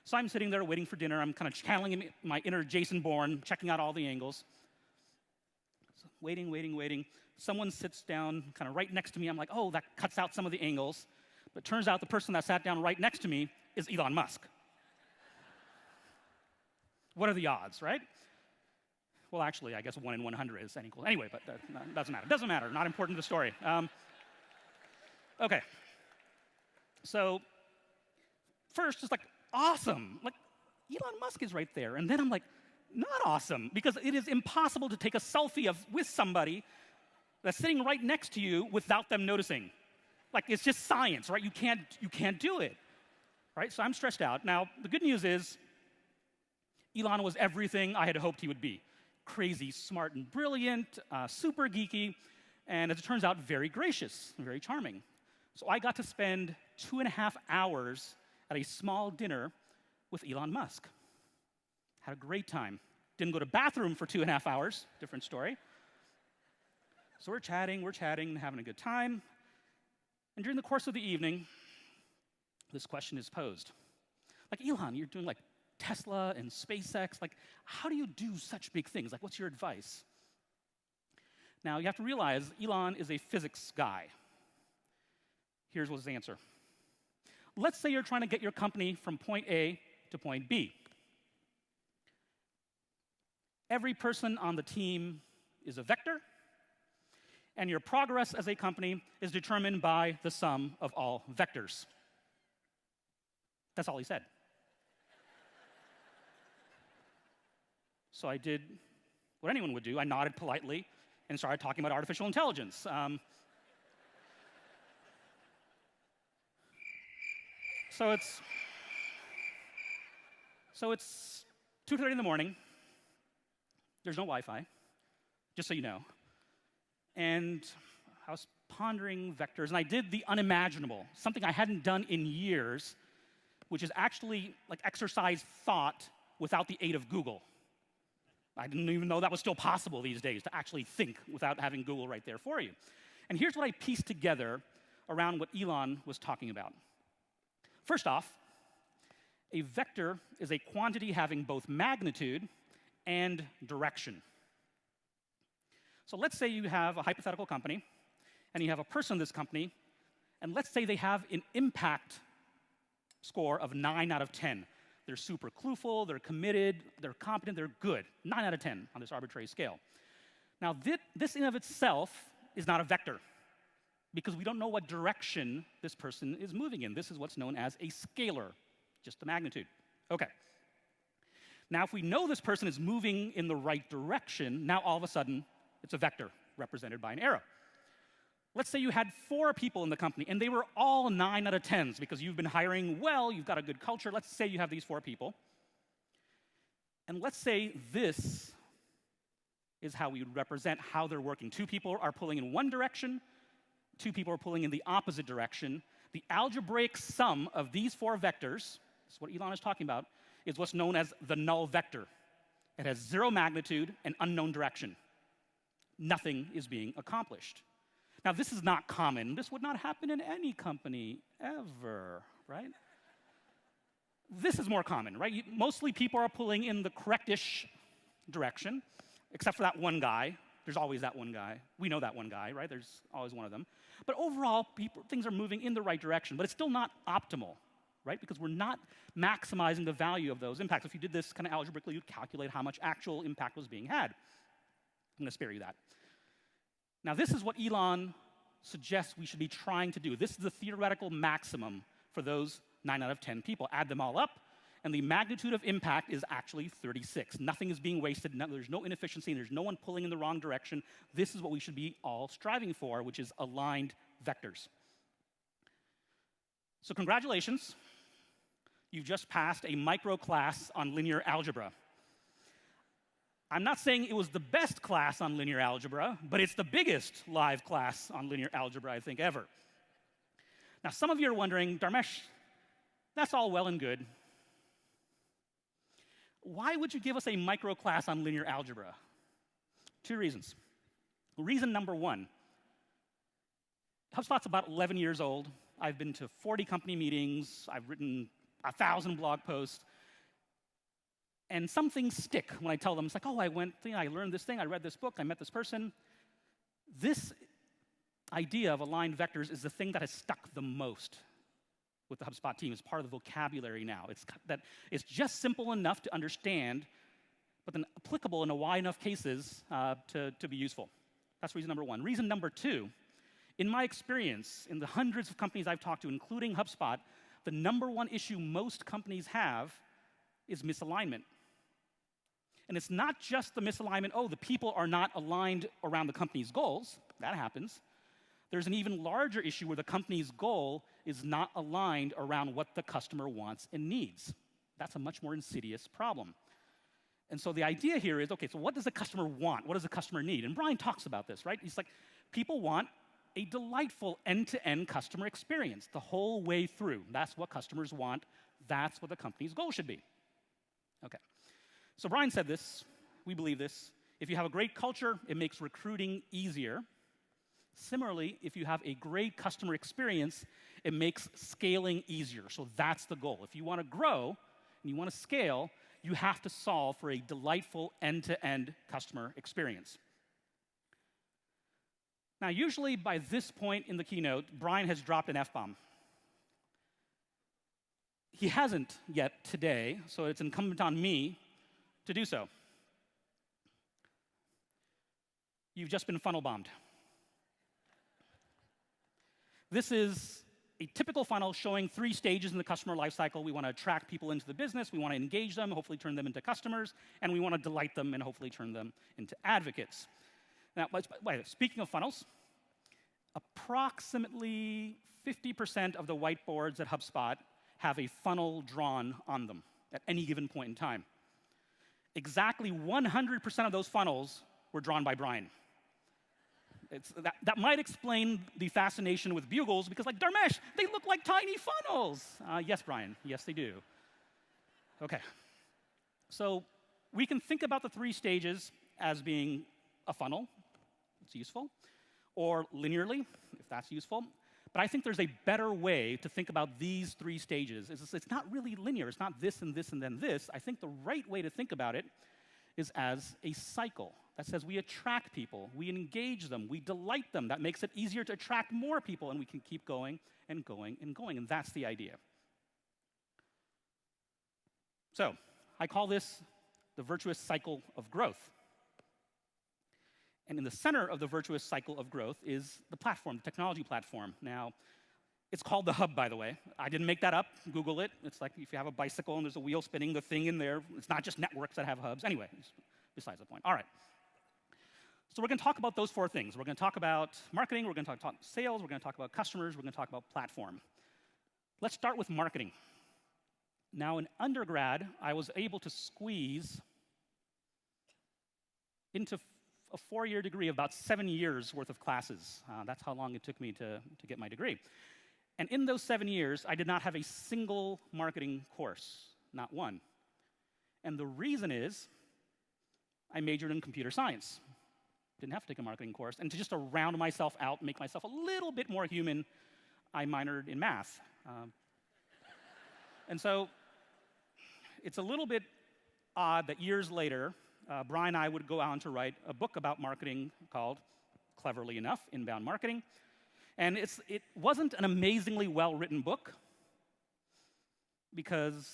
So I'm sitting there waiting for dinner. I'm kind of channeling my inner Jason Bourne, checking out all the angles. So waiting. Someone sits down kind of right next to me. I'm like, oh, that cuts out some of the angles. But it turns out the person that sat down right next to me is Elon Musk. What are the odds, right? Well, actually, I guess 1 in 100 is n equal. Anyway, but that doesn't matter. Doesn't matter. Not important to the story. Okay. So first, it's like, awesome. Like, Elon Musk is right there. And then I'm like, not awesome, because it is impossible to take a selfie with somebody that's sitting right next to you without them noticing. Like, it's just science, right? You can't do it, right? So I'm stressed out. Now, the good news is Elon was everything I had hoped he would be. Crazy, smart, and brilliant, super geeky, and as it turns out, very gracious and very charming. So I got to spend 2.5 hours at a small dinner with Elon Musk. Had a great time. Didn't go to bathroom for 2.5 hours, different story. So we're chatting, having a good time. And during the course of the evening, this question is posed. Like, Elon, you're doing like Tesla and SpaceX, like, how do you do such big things? Like, what's your advice? Now, you have to realize Elon is a physics guy. Here's his answer. Let's say you're trying to get your company from point A to point B. Every person on the team is a vector, and your progress as a company is determined by the sum of all vectors. That's all he said. So I did what anyone would do. I nodded politely and started talking about artificial intelligence. So it's 2:30 in the morning. There's no Wi-Fi, just so you know. And I was pondering vectors, and I did the unimaginable, something I hadn't done in years, which is actually like exercise thought without the aid of Google. I didn't even know that was still possible these days, to actually think without having Google right there for you. And here's what I pieced together around what Elon was talking about. First off, a vector is a quantity having both magnitude and direction. So let's say you have a hypothetical company, and you have a person in this company, and let's say they have an impact score of 9 out of 10. They're super clueful, they're committed, they're competent, they're good. 9 out of 10 on this arbitrary scale. Now, this in of itself is not a vector, because we don't know what direction this person is moving in. This is what's known as a scalar, just the magnitude. Okay. Now, if we know this person is moving in the right direction, now all of a sudden, it's a vector represented by an arrow. Let's say you had 4 people in the company, and they were all 9 out of 10s because you've been hiring well, you've got a good culture. Let's say you have these 4 people. And let's say this is how we would represent how they're working. 2 people are pulling in one direction, 2 people are pulling in the opposite direction. The algebraic sum of these 4 vectors, this is what Elon is talking about, is what's known as the null vector. It has 0 magnitude and unknown direction. Nothing is being accomplished. Now, this is not common. This would not happen in any company ever, right? This is more common, right? Mostly people are pulling in the correct-ish direction, except for that one guy. There's always that one guy. We know that one guy, right? There's always one of them. But overall, things are moving in the right direction, but it's still not optimal, right? Because we're not maximizing the value of those impacts. If you did this kind of algebraically, you'd calculate how much actual impact was being had. I'm going to spare you that. Now, this is what Elon suggests we should be trying to do. This is the theoretical maximum for those 9 out of 10 people. Add them all up, and the magnitude of impact is actually 36. Nothing is being wasted. There's no inefficiency. There's no one pulling in the wrong direction. This is what we should be all striving for, which is aligned vectors. So congratulations. You've just passed a micro class on linear algebra. I'm not saying it was the best class on linear algebra, but it's the biggest live class on linear algebra, I think, ever. Now, some of you are wondering, Dharmesh, that's all well and good. Why would you give us a micro class on linear algebra? 2 reasons. Reason number 1, HubSpot's about 11 years old. I've been to 40 company meetings. I've written 1,000 blog posts. And some things stick when I tell them. It's like, oh, I learned this thing, I read this book, I met this person. This idea of aligned vectors is the thing that has stuck the most with the HubSpot team. It's part of the vocabulary now. It's just simple enough to understand, but then applicable in a wide enough cases to be useful. That's reason number 1. Reason number 2, in my experience, in the hundreds of companies I've talked to, including HubSpot, the number 1 issue most companies have is misalignment. And it's not just the misalignment, oh, the people are not aligned around the company's goals. That happens. There's an even larger issue where the company's goal is not aligned around what the customer wants and needs. That's a much more insidious problem. And so the idea here is, okay, so what does the customer want? What does the customer need? And Brian talks about this, right? He's like, people want a delightful end-to-end customer experience the whole way through. That's what customers want. That's what the company's goal should be. Okay. So Brian said this. We believe this. If you have a great culture, it makes recruiting easier. Similarly, if you have a great customer experience, it makes scaling easier. So that's the goal. If you want to grow and you want to scale, you have to solve for a delightful end-to-end customer experience. Now, usually by this point in the keynote, Brian has dropped an F-bomb. He hasn't yet today, so it's incumbent on me to do so. You've just been funnel bombed. This is a typical funnel showing 3 stages in the customer lifecycle. We want to attract people into the business, we want to engage them, hopefully turn them into customers, and we want to delight them and hopefully turn them into advocates. Now, speaking of funnels, approximately 50% of the whiteboards at HubSpot have a funnel drawn on them at any given point in time. Exactly 100% of those funnels were drawn by Brian. That might explain the fascination with bugles, because like, Dharmesh, they look like tiny funnels. Yes, Brian, yes, they do. Okay, so we can think about the 3 stages as being a funnel, it's useful, or linearly, if that's useful. But I think there's a better way to think about these 3 stages. It's not really linear. It's not this and this and then this. I think the right way to think about it is as a cycle that says we attract people, we engage them, we delight them. That makes it easier to attract more people, and we can keep going and going and going. And that's the idea. So I call this the virtuous cycle of growth. And in the center of the virtuous cycle of growth is the platform, the technology platform. Now, it's called the Hub, by the way. I didn't make that up. Google it. It's like if you have a bicycle and there's a wheel spinning, the thing in there, it's not just networks that have hubs. Anyway, besides the point. All right. So we're going to talk about those 4 things. We're going to talk about marketing, we're going to talk sales, we're going to talk about customers, we're going to talk about platform. Let's start with marketing. Now, in undergrad, I was able to squeeze into a 4-year degree of about 7 years worth of classes. That's how long it took me to get my degree. And in those 7 years, I did not have a single marketing course, not one. And the reason is I majored in computer science. Didn't have to take a marketing course. And to just to round myself out, make myself a little bit more human, I minored in math. And so it's a little bit odd that years later, Brian and I would go on to write a book about marketing called, cleverly enough, Inbound Marketing. And it wasn't an amazingly well-written book because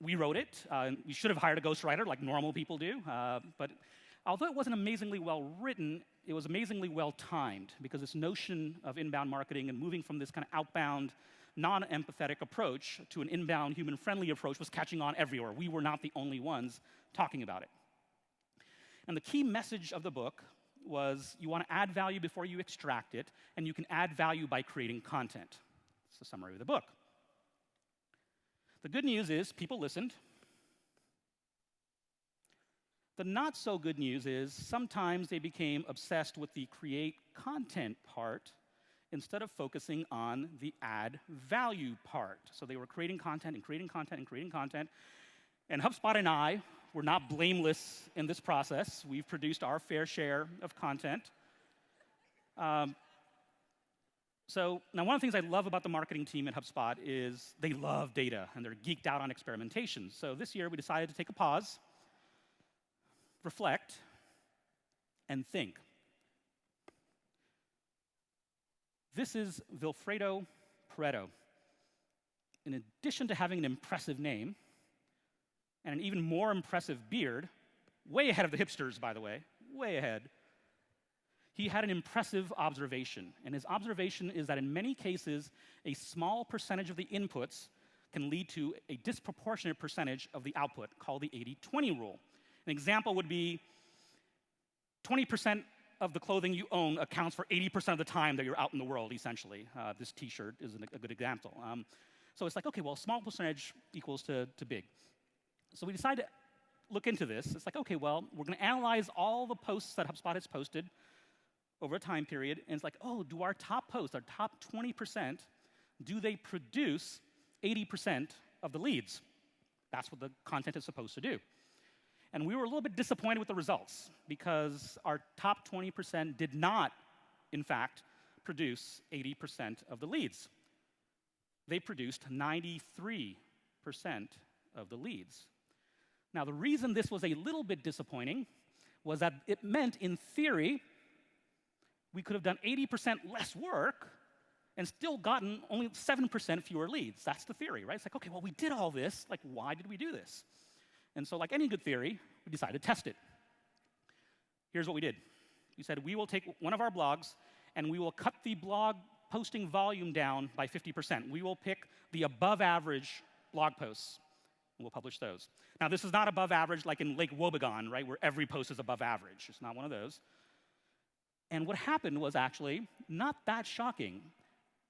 we wrote it. We should have hired a ghostwriter like normal people do. But although it wasn't amazingly well-written, it was amazingly well-timed, because this notion of inbound marketing and moving from this kind of outbound non-empathetic approach to an inbound, human-friendly approach was catching on everywhere. We were not the only ones talking about it. And the key message of the book was you want to add value before you extract it, and you can add value by creating content. It's the summary of the book. The good news is people listened. The not so good news is sometimes they became obsessed with the create content part instead of focusing on the add value part. So they were creating content and creating content and creating content. And HubSpot and I were not blameless in this process. We've produced our fair share of content. So now one of the things I love about the marketing team at HubSpot is they love data and they're geeked out on experimentation. So this year we decided to take a pause, reflect, and think. This is Vilfredo Pareto. In addition to having an impressive name and an even more impressive beard, way ahead of the hipsters, by the way, way ahead, he had an impressive observation. And his observation is that in many cases, a small percentage of the inputs can lead to a disproportionate percentage of the output, called the 80-20 rule. An example would be 20% of the clothing you own accounts for 80% of the time that you're out in the world, essentially. This t-shirt is a good example. So it's like, okay, well, small percentage equals to big. So we decided to look into this. It's like, okay, well, we're going to analyze all the posts that HubSpot has posted over a time period, and it's like, oh, do our top posts, our top 20%, do they produce 80% of the leads? That's what the content is supposed to do. And we were a little bit disappointed with the results because our top 20% did not, in fact, produce 80% of the leads. They produced 93% of the leads. Now, the reason this was a little bit disappointing was that it meant, in theory, we could have done 80% less work and still gotten only 7% fewer leads. That's the theory, right? It's like, okay, well, we did all this. Like, why did we do this? And so, like any good theory, we decided to test it. Here's what we did. We said, we will take one of our blogs, and we will cut the blog posting volume down by 50%. We will pick the above-average blog posts, and we'll publish those. Now, this is not above average like in Lake Wobegon, right, where every post is above average. It's not one of those. And what happened was actually not that shocking.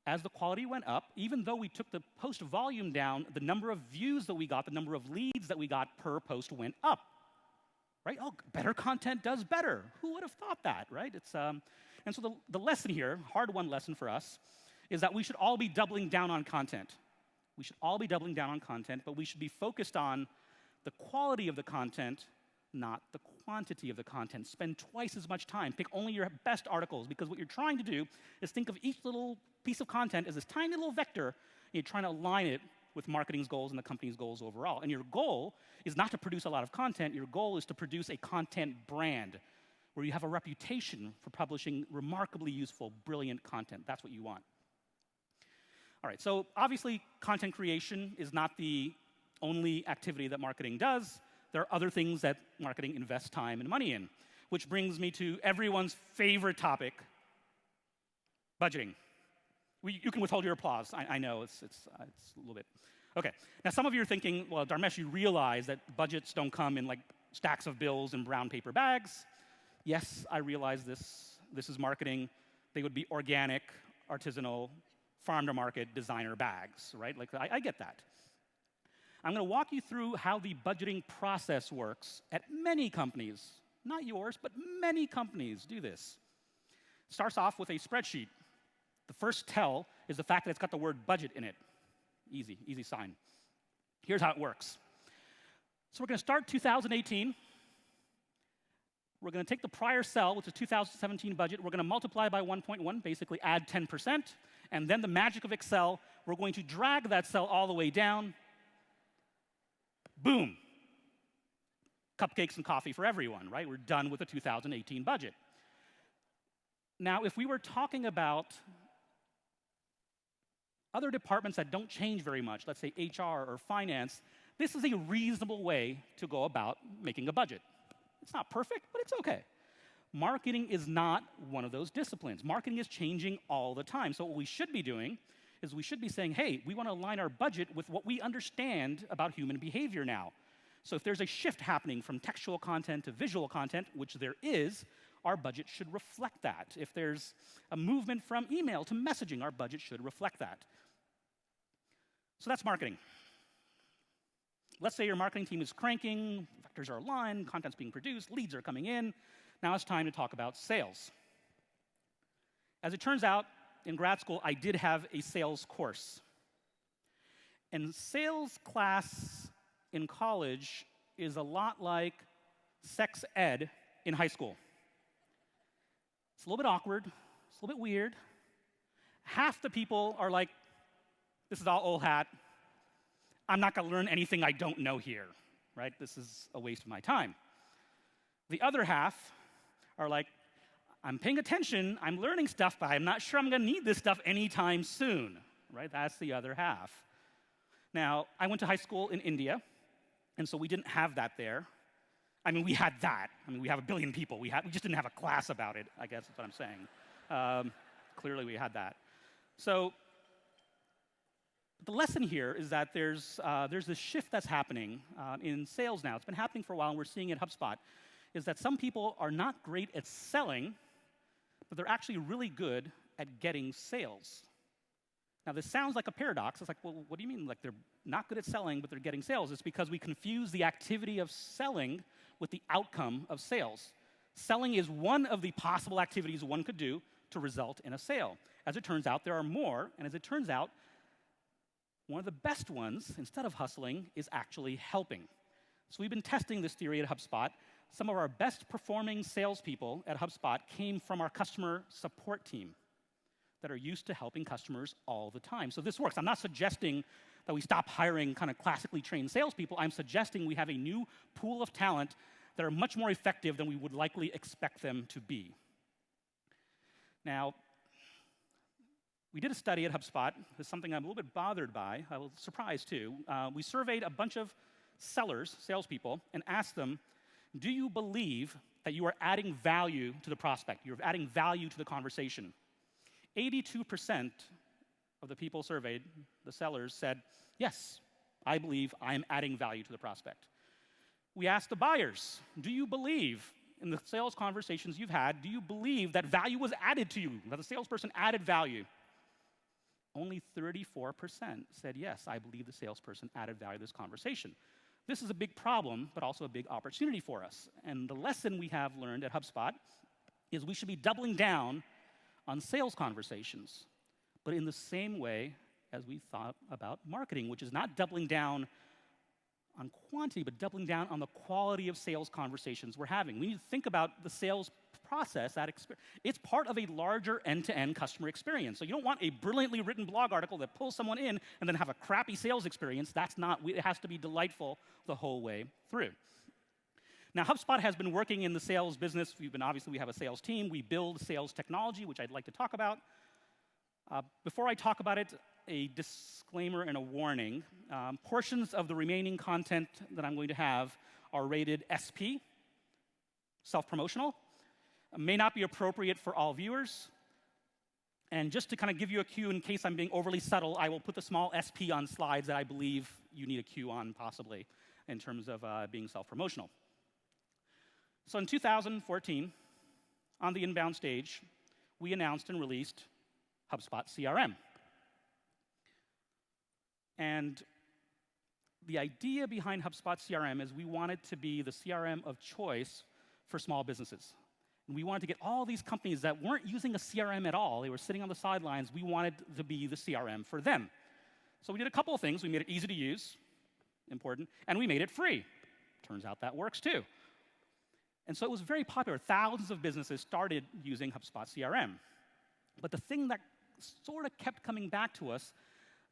As the quality went up, even though we took the post volume down, the number of views that we got, the number of leads that we got per post went up, right? Oh, better content does better. Who would have thought that, right? And so the lesson here, hard-won lesson for us, is that we should all be doubling down on content. We should all be doubling down on content, but we should be focused on the quality of the content, not the quantity of the content. Spend twice as much time. Pick only your best articles, because what you're trying to do is think of each little piece of content as this tiny little vector, and you're trying to align it with marketing's goals and the company's goals overall. And your goal is not to produce a lot of content. Your goal is to produce a content brand where you have a reputation for publishing remarkably useful, brilliant content. That's what you want. All right, so obviously content creation is not the only activity that marketing does. There are other things that marketing invests time and money in, which brings me to everyone's favorite topic, budgeting. You can withhold your applause. I know it's a little bit. Okay, now some of you are thinking, well, Dharmesh, you realize that budgets don't come in like stacks of bills and brown paper bags. Yes, I realize this. This is marketing. They would be organic, artisanal, farm-to-market designer bags, right? Like, I get that. I'm going to walk you through how the budgeting process works at many companies. Not yours, but many companies do this. Starts off with a spreadsheet. The first tell is the fact that it's got the word budget in it. Easy, easy sign. Here's how it works. So we're going to start 2018. We're going to take the prior cell, which is 2017 budget. We're going to multiply by 1.1, basically add 10%. And then the magic of Excel, we're going to drag that cell all the way down. Boom. Cupcakes and coffee for everyone, right? We're done with the 2018 budget. Now, if we were talking about other departments that don't change very much, let's say HR or finance, this is a reasonable way to go about making a budget. It's not perfect, but it's okay. Marketing is not one of those disciplines. Marketing is changing all the time. So what we should be doing is we should be saying, hey, we want to align our budget with what we understand about human behavior now. So if there's a shift happening from textual content to visual content, which there is, our budget should reflect that. If there's a movement from email to messaging, our budget should reflect that. So that's marketing. Let's say your marketing team is cranking, vectors are aligned, content's being produced, leads are coming in. Now it's time to talk about sales. As it turns out, in grad school, I did have a sales course. And sales class in college is a lot like sex ed in high school. It's a little bit awkward, it's a little bit weird. Half the people are like, this is all old hat. I'm not going to learn anything I don't know here, right? This is a waste of my time. The other half are like, I'm paying attention, I'm learning stuff, but I'm not sure I'm going to need this stuff anytime soon, right? That's the other half. Now, I went to high school in India, and so we didn't have that there. I mean, we had that. I mean, we have 1 billion people. We just didn't have a class about it, I guess is what I'm saying. Clearly, we had that. So the lesson here is that there's this shift that's happening in sales now. It's been happening for a while, and we're seeing it at HubSpot, is that some people are not great at selling, but they're actually really good at getting sales. Now, this sounds like a paradox. It's like, well, what do you mean? Like, they're not good at selling, but they're getting sales. It's because we confuse the activity of selling with the outcome of sales. Selling is one of the possible activities one could do to result in a sale. As it turns out, there are more, and as it turns out, one of the best ones, instead of hustling, is actually helping. So we've been testing this theory at HubSpot. Some of our best performing salespeople at HubSpot came from our customer support team that are used to helping customers all the time. So this works. I'm not suggesting that we stop hiring kind of classically trained salespeople. I'm suggesting we have a new pool of talent that are much more effective than we would likely expect them to be. Now, we did a study at HubSpot. It's something I'm a little bit bothered by. I was surprised, too. We surveyed a bunch of sellers, salespeople, and asked them, do you believe that you are adding value to the prospect? You're adding value to the conversation. 82% of the people surveyed, the sellers, said, yes, I believe I am adding value to the prospect. We asked the buyers, do you believe in the sales conversations you've had, do you believe that value was added to you, that the salesperson added value? Only 34% said, yes, I believe the salesperson added value to this conversation. This is a big problem, but also a big opportunity for us. And the lesson we have learned at HubSpot is we should be doubling down on sales conversations, but in the same way as we thought about marketing, which is not doubling down on quantity, but doubling down on the quality of sales conversations we're having. We need to think about the sales process, it's part of a larger end-to-end customer experience. So you don't want a brilliantly written blog article that pulls someone in and then have a crappy sales experience. That's not, it has to be delightful the whole way through. Now, HubSpot has been working in the sales business. Obviously, we have a sales team. We build sales technology, which I'd like to talk about. Before I talk about it, a disclaimer and a warning. Portions of the remaining content that I'm going to have are rated SP, self-promotional, may not be appropriate for all viewers. And just to kind of give you a cue in case I'm being overly subtle, I will put the small SP on slides that I believe you need a cue on, possibly, in terms of being self-promotional. So in 2014, on the inbound stage, we announced and released HubSpot CRM. And the idea behind HubSpot CRM is we wanted to be the CRM of choice for small businesses. And we wanted to get all these companies that weren't using a CRM at all, they were sitting on the sidelines, we wanted to be the CRM for them. So we did a couple of things. We made it easy to use, important, and we made it free. Turns out that works too. And so it was very popular. Thousands of businesses started using HubSpot CRM. But the thing that sort of kept coming back to us,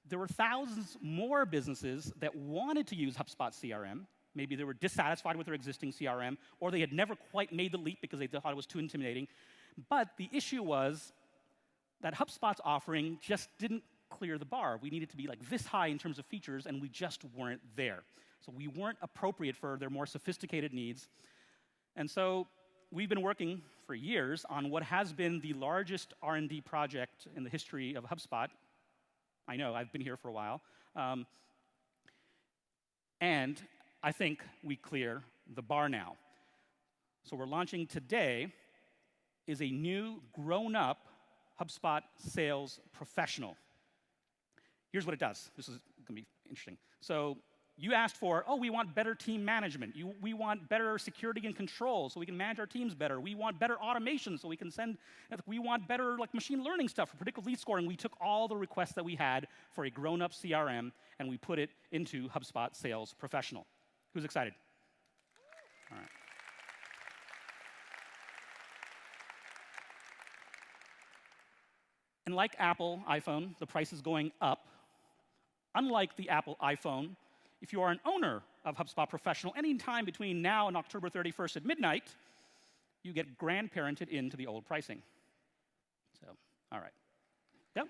there were thousands more businesses that wanted to use HubSpot CRM. Maybe they were dissatisfied with their existing CRM, or they had never quite made the leap because they thought it was too intimidating. But the issue was that HubSpot's offering just didn't clear the bar. We needed to be like this high in terms of features, and we just weren't there. So we weren't appropriate for their more sophisticated needs. And so we've been working for years on what has been the largest R&D project in the history of HubSpot I know, I've been here for a while. And I think we clear the bar now. So we're launching today is a new, grown-up HubSpot sales professional. Here's what it does. This is going to be interesting. So you asked for, oh, we want better team management. We want better security and control so we can manage our teams better. We want better automation so we can we want better machine learning stuff for predictive lead scoring. We took all the requests that we had for a grown-up CRM and we put it into HubSpot Sales Professional. Who's excited? All right. And like Apple iPhone, the price is going up. Unlike the Apple iPhone, if you are an owner of HubSpot Professional, any time between now and October 31st at midnight, you get grandparented into the old pricing. So, all right. Yep.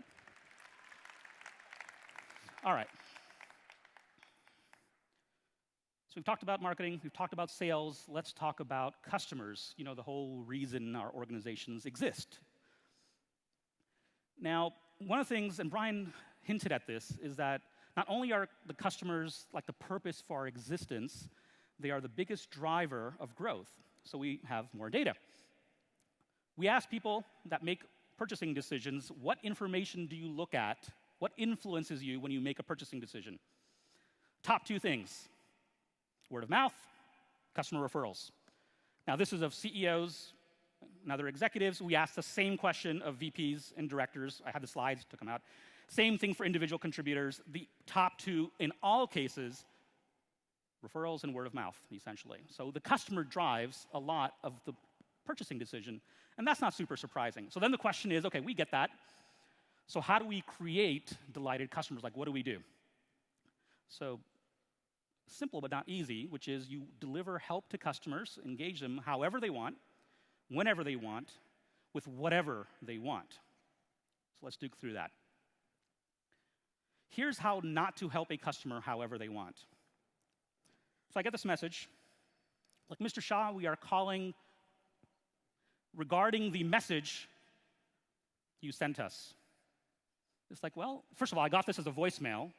All right. So we've talked about marketing, we've talked about sales, let's talk about customers, the whole reason our organizations exist. Now, one of the things, and Brian hinted at this, is that not only are the customers the purpose for our existence, they are the biggest driver of growth. So we have more data. We ask people that make purchasing decisions, what information do you look at? What influences you when you make a purchasing decision? Top two things: word of mouth, customer referrals. Now, this is of CEOs and other executives. We asked the same question of VPs and directors. I had the slides, took them out. Same thing for individual contributors. The top two, in all cases, referrals and word of mouth, essentially. So the customer drives a lot of the purchasing decision, and that's not super surprising. So then the question is, okay, we get that. So how do we create delighted customers? What do we do? So simple but not easy, which is you deliver help to customers, engage them however they want, whenever they want, with whatever they want. So let's dig through that. Here's how not to help a customer however they want. So I get this message. Mr. Shah, we are calling regarding the message you sent us. It's well, first of all, I got this as a voicemail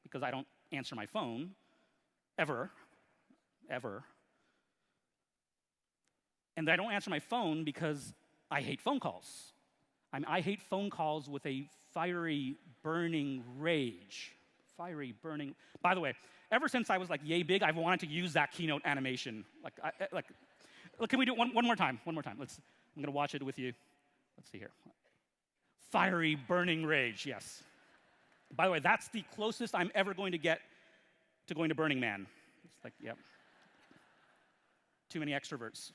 because I don't answer my phone, ever. And I don't answer my phone because I hate phone calls. I hate phone calls with a fiery, burning rage. Fiery, burning. By the way, ever since I was yay big, I've wanted to use that Keynote animation. Can we do it one more time? One more time. I'm going to watch it with you. Let's see here. Fiery, burning rage, yes. By the way, that's the closest I'm ever going to get to going to Burning Man. It's yep. Too many extroverts.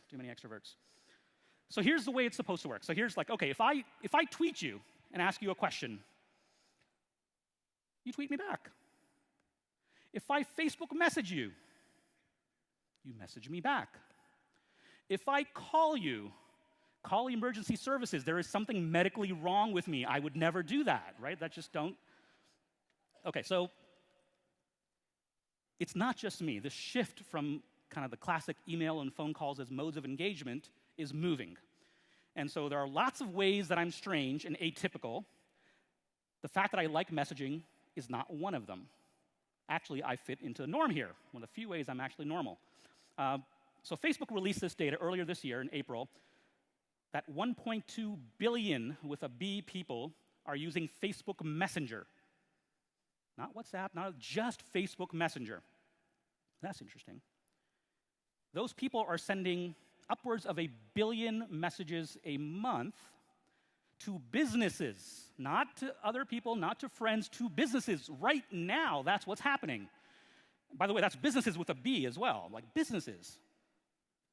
So here's the way it's supposed to work. So here's okay, if I tweet you and ask you a question, you tweet me back. If I Facebook message you, you message me back. If I call you, call emergency services, there is something medically wrong with me, I would never do that, right? That just don't. Okay, so it's not just me. The shift from kind of the classic email and phone calls as modes of engagement is moving. And so there are lots of ways that I'm strange and atypical. The fact that I like messaging is not one of them. Actually, I fit into the norm here. One of the few ways I'm actually normal. So Facebook released this data earlier this year in April, that 1.2 billion with a B people are using Facebook Messenger. Not WhatsApp, not just Facebook Messenger. That's interesting. Those people are sending upwards of 1 billion messages a month to businesses, not to other people, not to friends, to businesses. Right now, that's what's happening. By the way, that's businesses with a B as well, businesses.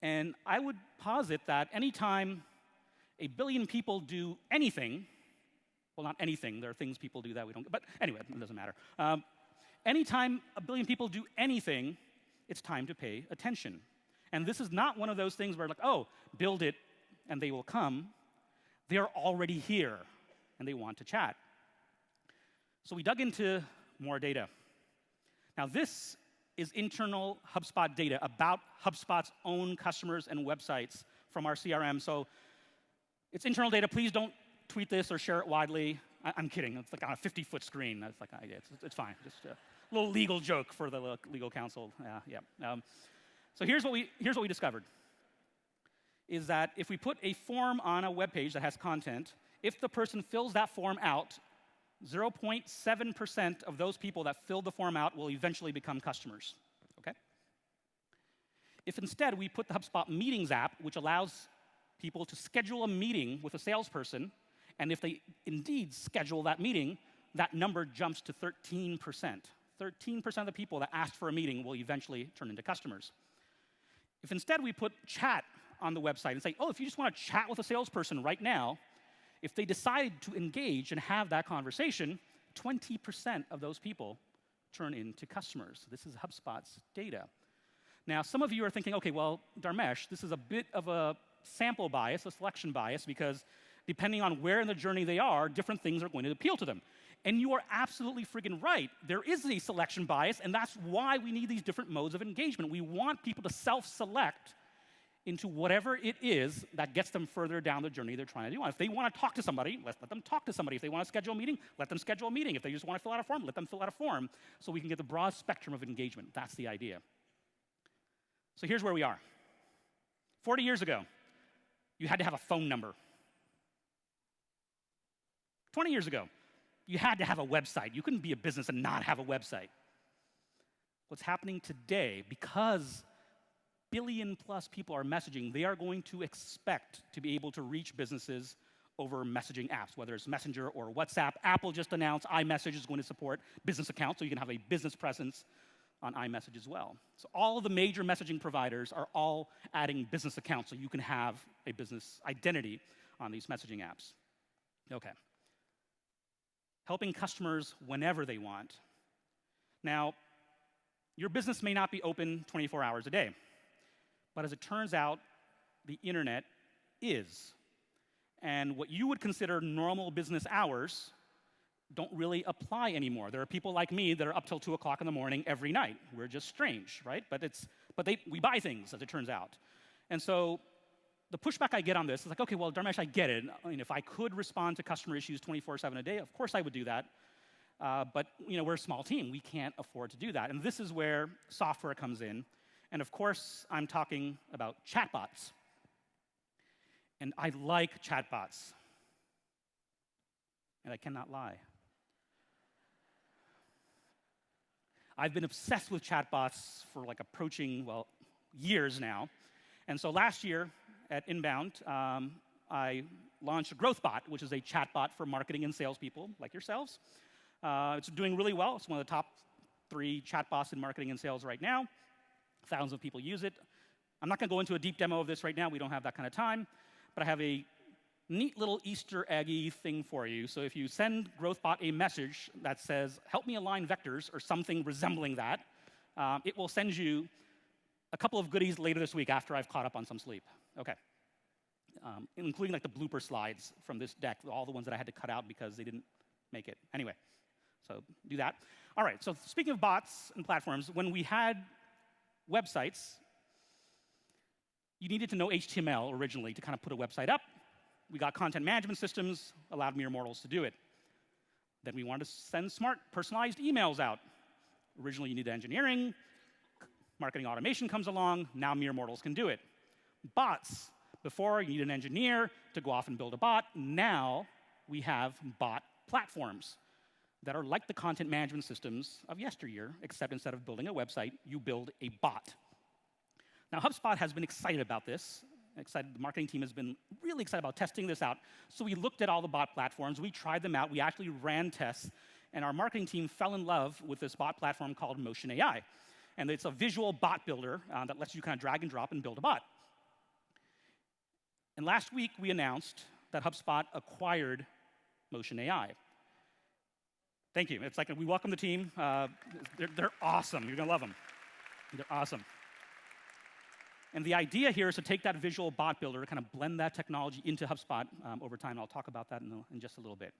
And I would posit that anytime 1 billion people do anything, well, not anything, there are things people do that we don't, but anyway, it doesn't matter. Anytime 1 billion people do anything, it's time to pay attention. And this is not one of those things where oh, build it and they will come. They are already here and they want to chat. So we dug into more data. Now this is internal HubSpot data about HubSpot's own customers and websites from our CRM. So it's internal data. Please don't tweet this or share it widely. I'm kidding. It's like on a 50-foot screen. That's like, it's fine. Just a little legal joke for the legal counsel. Yeah. So here's what we discovered, is that if we put a form on a web page that has content, if the person fills that form out, 0.7% of those people that filled the form out will eventually become customers, okay? If instead we put the HubSpot Meetings app, which allows people to schedule a meeting with a salesperson, and if they indeed schedule that meeting, that number jumps to 13%. 13% of the people that asked for a meeting will eventually turn into customers. If instead we put chat on the website and say, oh, if you just want to chat with a salesperson right now, if they decide to engage and have that conversation, 20% of those people turn into customers. This is HubSpot's data. Now, some of you are thinking, okay, well, Dharmesh, this is a bit of a sample bias, a selection bias, because depending on where in the journey they are, different things are going to appeal to them. And you are absolutely friggin' right. There is a selection bias, and that's why we need these different modes of engagement. We want people to self-select into whatever it is that gets them further down the journey they're trying to do. If they want to talk to somebody, let's let them talk to somebody. If they want to schedule a meeting, let them schedule a meeting. If they just want to fill out a form, let them fill out a form, so we can get the broad spectrum of engagement. That's the idea. So here's where we are. 40 years ago, you had to have a phone number. 20 years ago, you had to have a website. You couldn't be a business and not have a website. What's happening today, because billion-plus people are messaging, they are going to expect to be able to reach businesses over messaging apps, whether it's Messenger or WhatsApp. Apple just announced iMessage is going to support business accounts, so you can have a business presence on iMessage as well. So all of the major messaging providers are all adding business accounts, so you can have a business identity on these messaging apps. Okay. Helping customers whenever they want. Now, your business may not be open 24 hours a day, but as it turns out, the internet is. And what you would consider normal business hours don't really apply anymore. There are people like me that are up till 2 o'clock in the morning every night. We're just strange, right? We buy things, as it turns out. And so the pushback I get on this is like, okay, well, Dharmesh, I get it. I mean, if I could respond to customer issues 24/7 a day, of course I would do that. But we're a small team. We can't afford to do that. And this is where software comes in. And of course, I'm talking about chatbots. And I like chatbots. And I cannot lie. I've been obsessed with chatbots for like approaching, years now. And so last year at Inbound, I launched a Growth Bot, which is a chatbot for marketing and salespeople like yourselves. It's doing really well. It's one of the top 3 chatbots in marketing and sales right now. Thousands of people use it. I'm not going to go into a deep demo of this right now. We don't have that kind of time. But I have a neat little Easter eggy thing for you. So if you send GrowthBot a message that says, help me align vectors, or something resembling that, it will send you a couple of goodies later this week after I've caught up on some sleep. Okay. Including like the blooper slides from this deck, all the ones that I had to cut out because they didn't make it. Anyway, so do that. All right, so speaking of bots and platforms, when we had websites, you needed to know HTML originally to kind of put a website up. We got content management systems, allowed mere mortals to do it. Then we wanted to send smart, personalized emails out. Originally, you needed engineering. Marketing automation comes along. Now mere mortals can do it. Bots. Before, you need an engineer to go off and build a bot. Now, we have bot platforms that are like the content management systems of yesteryear, except instead of building a website, you build a bot. Now, HubSpot has been excited about this. The marketing team has been really excited about testing this out. So we looked at all the bot platforms. We tried them out. We actually ran tests. And our marketing team fell in love with this bot platform called Motion AI. And it's a visual bot builder that lets you kind of drag and drop and build a bot. And last week, we announced that HubSpot acquired Motion AI. Thank you. It's like we welcome the team. They're awesome. You're going to love them. They're awesome. And the idea here is to take that visual bot builder, kind of blend that technology into HubSpot over time. I'll talk about that in just a little bit.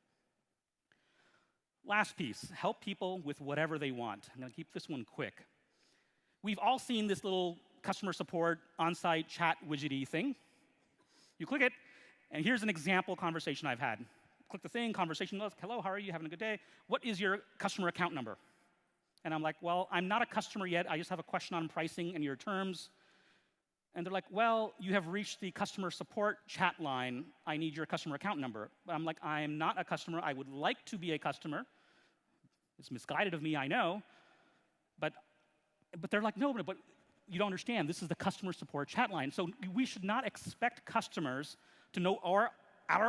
Last piece, help people with whatever they want. I'm going to keep this one quick. We've all seen this little customer support on-site chat widgety thing. You click it, and here's an example conversation I've had. click the thing, conversation goes, hello, how are you, having a good day? What is your customer account number? And I'm like, well, I'm not a customer yet. I just have a question on pricing and your terms. And they're like, well, you have reached the customer support chat line. I need your customer account number. But I'm like, I am not a customer. I would like to be a customer. It's misguided of me, I know. But they're like, no, but you don't understand. This is the customer support chat line. So we should not expect customers to know our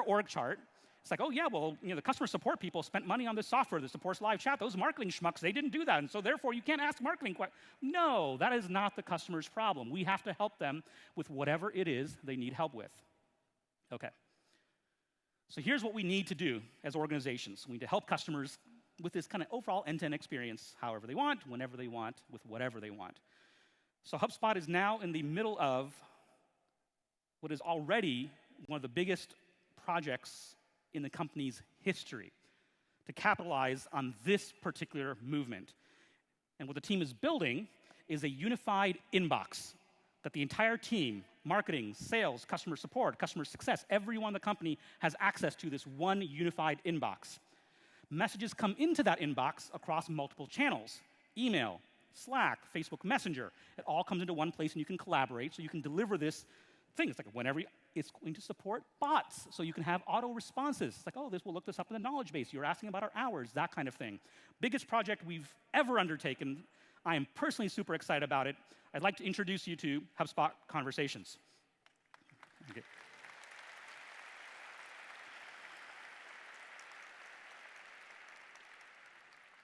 org chart. It's like, oh yeah, well, the customer support people spent money on this software that supports live chat. Those marketing schmucks, they didn't do that, and so therefore you can't ask marketing questions. No, that is not the customer's problem. We have to help them with whatever it is they need help with. Okay. So here's what we need to do as organizations. We need to help customers with this kind of overall end-to-end experience, however they want, whenever they want, with whatever they want. So HubSpot is now in the middle of what is already one of the biggest projects in the company's history to capitalize on this particular movement. And what the team is building is a unified inbox that the entire team, marketing, sales, customer support, customer success, everyone in the company has access to this one unified inbox. Messages come into that inbox across multiple channels: email, Slack, Facebook Messenger. It all comes into one place and you can collaborate, so you can deliver this thing. It's like whenever it's going to support bots, so you can have auto responses. It's like, oh, this will look this up in the knowledge base. You're asking about our hours, that kind of thing. Biggest project we've ever undertaken. I am personally super excited about it. I'd like to introduce you to HubSpot Conversations. Thank you.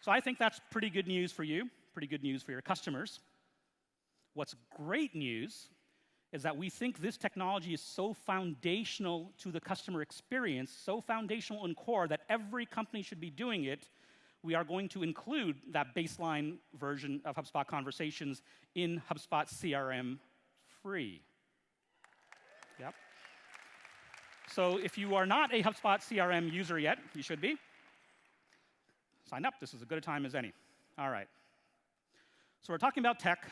So I think that's pretty good news for you, pretty good news for your customers. What's great news is that we think this technology is so foundational to the customer experience, so foundational and core that every company should be doing it. We are going to include that baseline version of HubSpot Conversations in HubSpot CRM free. Yep. So if you are not a HubSpot CRM user yet, you should be. Sign up. This is as good a time as any. All right. So we're talking about tech.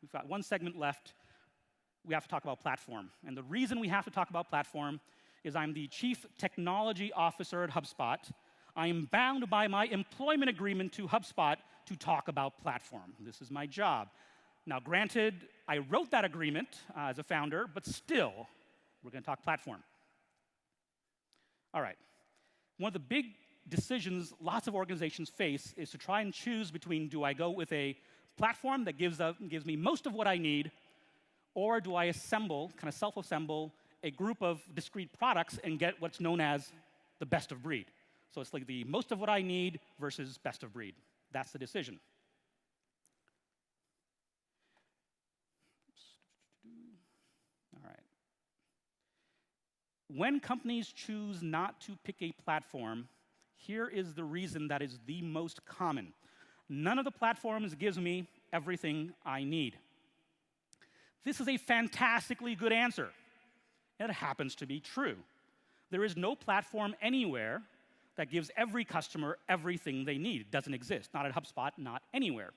We've got one segment left. We have to talk about platform. And the reason we have to talk about platform is I'm the Chief Technology Officer at HubSpot. I am bound by my employment agreement to HubSpot to talk about platform. This is my job. Now, granted, I wrote that agreement as a founder, but still, we're going to talk platform. All right. One of the big decisions lots of organizations face is to try and choose between, do I go with a platform that gives me most of what I need, or do I assemble, kind of self-assemble, a group of discrete products and get what's known as the best of breed? So it's like the most of what I need versus best of breed. That's the decision. All right. When companies choose not to pick a platform, here is the reason that is the most common. None of the platforms gives me everything I need. This is a fantastically good answer. It happens to be true. There is no platform anywhere that gives every customer everything they need. It doesn't exist. Not at HubSpot, not anywhere.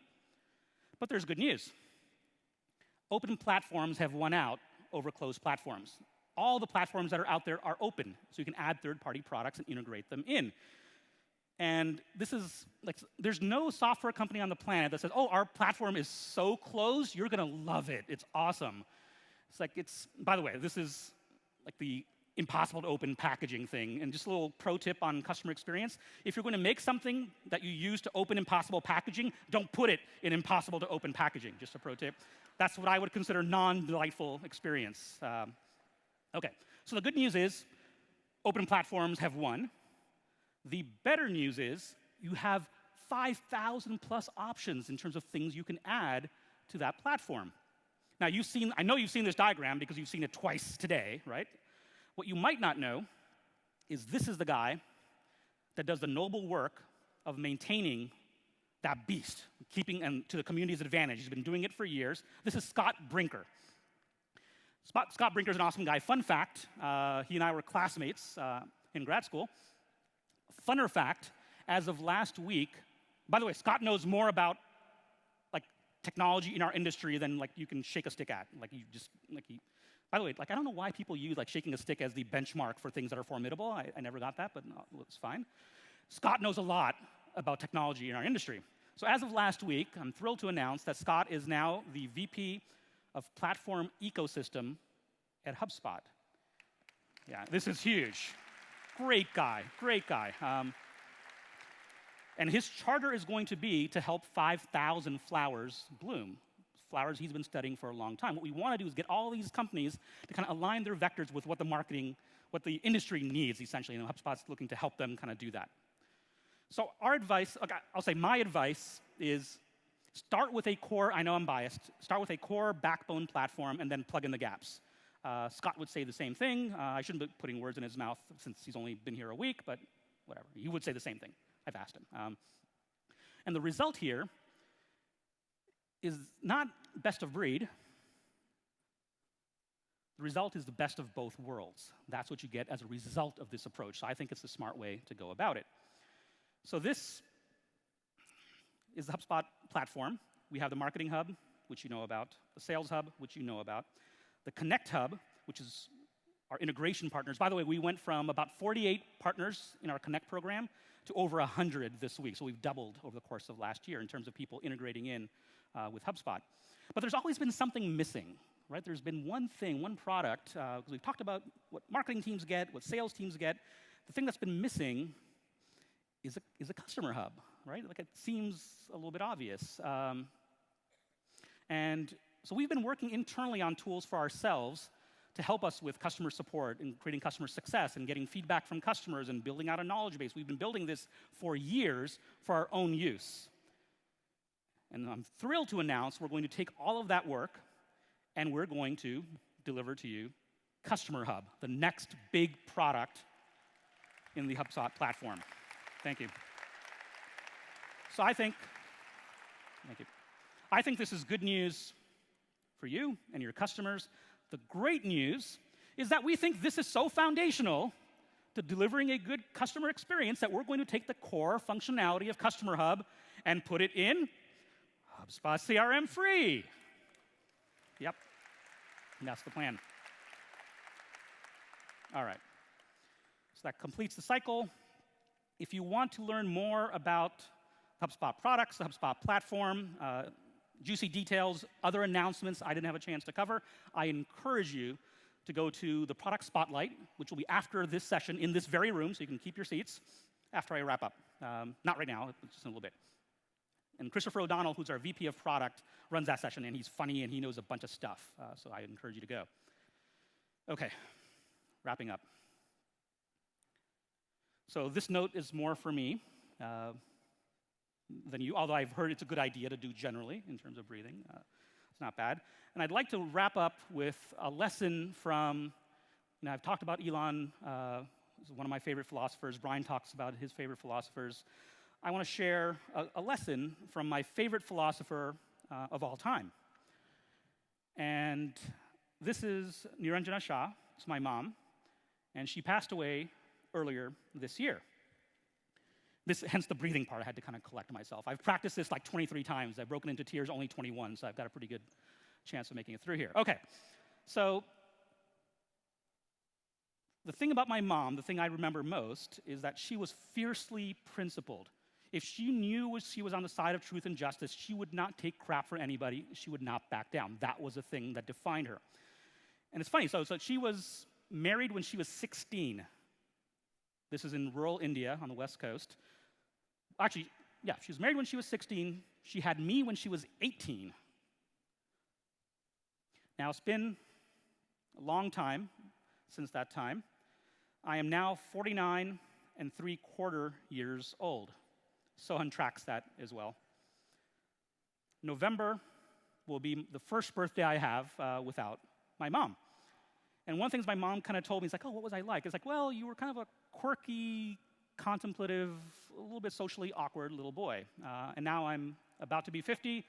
But there's good news. Open platforms have won out over closed platforms. All the platforms that are out there are open, so you can add third-party products and integrate them in. And this is, like, there's no software company on the planet that says, oh, our platform is so closed, you're going to love it. It's awesome. It's like, by the way, this is like the impossible to open packaging thing. And just a little pro tip on customer experience. If you're going to make something that you use to open impossible packaging, don't put it in impossible to open packaging. Just a pro tip. That's what I would consider non-delightful experience. Okay, so the good news is open platforms have won. The better news is you have 5,000 plus options in terms of things you can add to that platform. Now, I know you've seen this diagram because you've seen it twice today, right? What you might not know is this is the guy that does the noble work of maintaining that beast, keeping and to the community's advantage. He's been doing it for years. This is Scott Brinker. Scott Brinker's an awesome guy. Fun fact, he and I were classmates in grad school. Funner fact, as of last week, by the way, Scott knows more about like technology in our industry than like you can shake a stick at. By the way, like, I don't know why people use like shaking a stick as the benchmark for things that are formidable. I never got that, but no, it's fine. Scott knows a lot about technology in our industry. So as of last week, I'm thrilled to announce that Scott is now the VP of Platform Ecosystem at Hubspot. Yeah, this is huge. Great guy, great guy. And his charter is going to be to help 5,000 flowers bloom. Flowers he's been studying for a long time. What we want to do is get all these companies to kind of align their vectors with what the industry needs, essentially, and HubSpot's looking to help them kind of do that. So our advice, okay, I'll say my advice is start with a core, I know I'm biased, start with a core backbone platform and then plug in the gaps. Scott would say the same thing. I shouldn't be putting words in his mouth since he's only been here a week, but whatever. He would say the same thing. I've asked him. And the result here is not best of breed. The result is the best of both worlds. That's what you get as a result of this approach. So I think it's the smart way to go about it. So this is the HubSpot platform. We have the Marketing Hub, which you know about, the Sales Hub, which you know about, the Connect Hub, which is our integration partners. By the way, we went from about 48 partners in our Connect program to over 100 this week. So we've doubled over the course of last year in terms of people integrating in with HubSpot. But there's always been something missing, right? There's been one thing, one product, because we've talked about what marketing teams get, what sales teams get. The thing that's been missing is a customer hub, right? Like, it seems a little bit obvious. And so we've been working internally on tools for ourselves to help us with customer support and creating customer success and getting feedback from customers and building out a knowledge base. We've been building this for years for our own use. And I'm thrilled to announce we're going to take all of that work and we're going to deliver to you Customer Hub, the next big product in the HubSpot platform. Thank you. So thank you. I think this is good news for you and your customers. The great news is that we think this is so foundational to delivering a good customer experience that we're going to take the core functionality of Customer Hub and put it in HubSpot CRM free. Yep, and that's the plan. All right, so that completes the cycle. If you want to learn more about HubSpot products, the HubSpot platform, juicy details, other announcements I didn't have a chance to cover, I encourage you to go to the product spotlight, which will be after this session in this very room, so you can keep your seats after I wrap up. Not right now, just in a little bit. And Christopher O'Donnell, who's our VP of product, runs that session, and he's funny, and he knows a bunch of stuff, so I encourage you to go. Okay, wrapping up. So this note is more for me than you, although I've heard it's a good idea to do generally in terms of breathing. It's not bad. And I'd like to wrap up with a lesson from, I've talked about Elon, one of my favorite philosophers. Brian talks about his favorite philosophers. I want to share a lesson from my favorite philosopher of all time. And this is Niranjana Shah. It's my mom. And she passed away earlier this year. Hence the breathing part, I had to kind of collect myself. I've practiced this like 23 times. I've broken into tears only 21, so I've got a pretty good chance of making it through here. Okay, so the thing about my mom, the thing I remember most, is that she was fiercely principled. If she knew she was on the side of truth and justice, she would not take crap for anybody. She would not back down. That was a thing that defined her. And it's funny, so she was married when she was 16. This is in rural India on the West Coast. Actually, yeah, she was married when she was 16. She had me when she was 18. Now, it's been a long time since that time. I am now 49 3/4 years old. Sohan tracks that as well. November will be the first birthday I have without my mom. And one of the things my mom kind of told me is like, oh, what was I like? It's like, well, you were kind of a quirky, contemplative, a little bit socially awkward little boy. And now I'm about to be 50,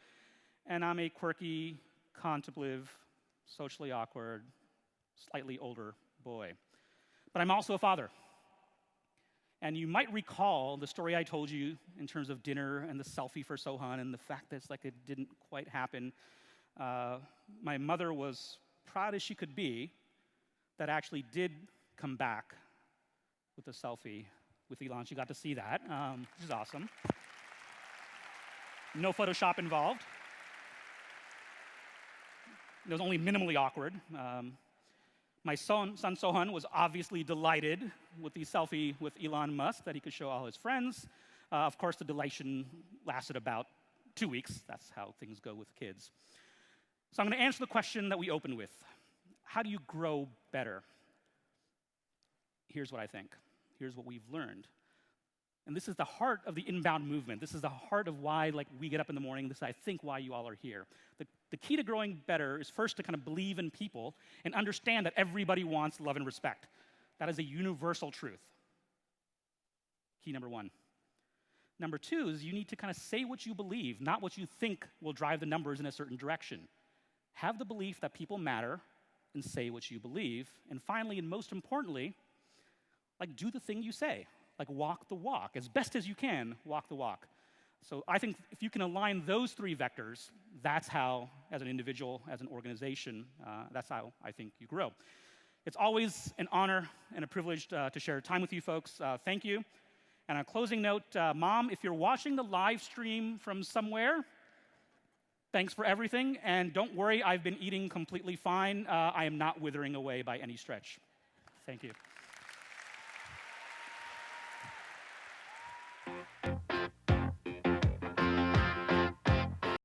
and I'm a quirky, contemplative, socially awkward, slightly older boy. But I'm also a father. And you might recall the story I told you in terms of dinner and the selfie for Sohan and the fact that it's like it didn't quite happen. My mother was proud as she could be, that actually did come back with a selfie with Elon. She got to see that, which is awesome. No Photoshop involved. It was only minimally awkward. My son Sohan was obviously delighted with the selfie with Elon Musk that he could show all his friends. Of course, the delation lasted about 2 weeks. That's how things go with kids. So I'm going to answer the question that we opened with. How do you grow better? Here's what I think. Here's what we've learned. And this is the heart of the inbound movement. This is the heart of why we get up in the morning. This is, I think, why you all are here. The key to growing better is first to kind of believe in people and understand that everybody wants love and respect. That is a universal truth. Key number one. Number two is you need to kind of say what you believe, not what you think will drive the numbers in a certain direction. Have the belief that people matter and say what you believe. And finally, and most importantly, do the thing you say. Walk the walk. As best as you can, walk the walk. So I think if you can align those three vectors, that's how, as an individual, as an organization, that's how I think you grow. It's always an honor and a privilege to share time with you folks. Thank you. And on a closing note, Mom, if you're watching the live stream from somewhere, thanks for everything. And don't worry, I've been eating completely fine. I am not withering away by any stretch. Thank you.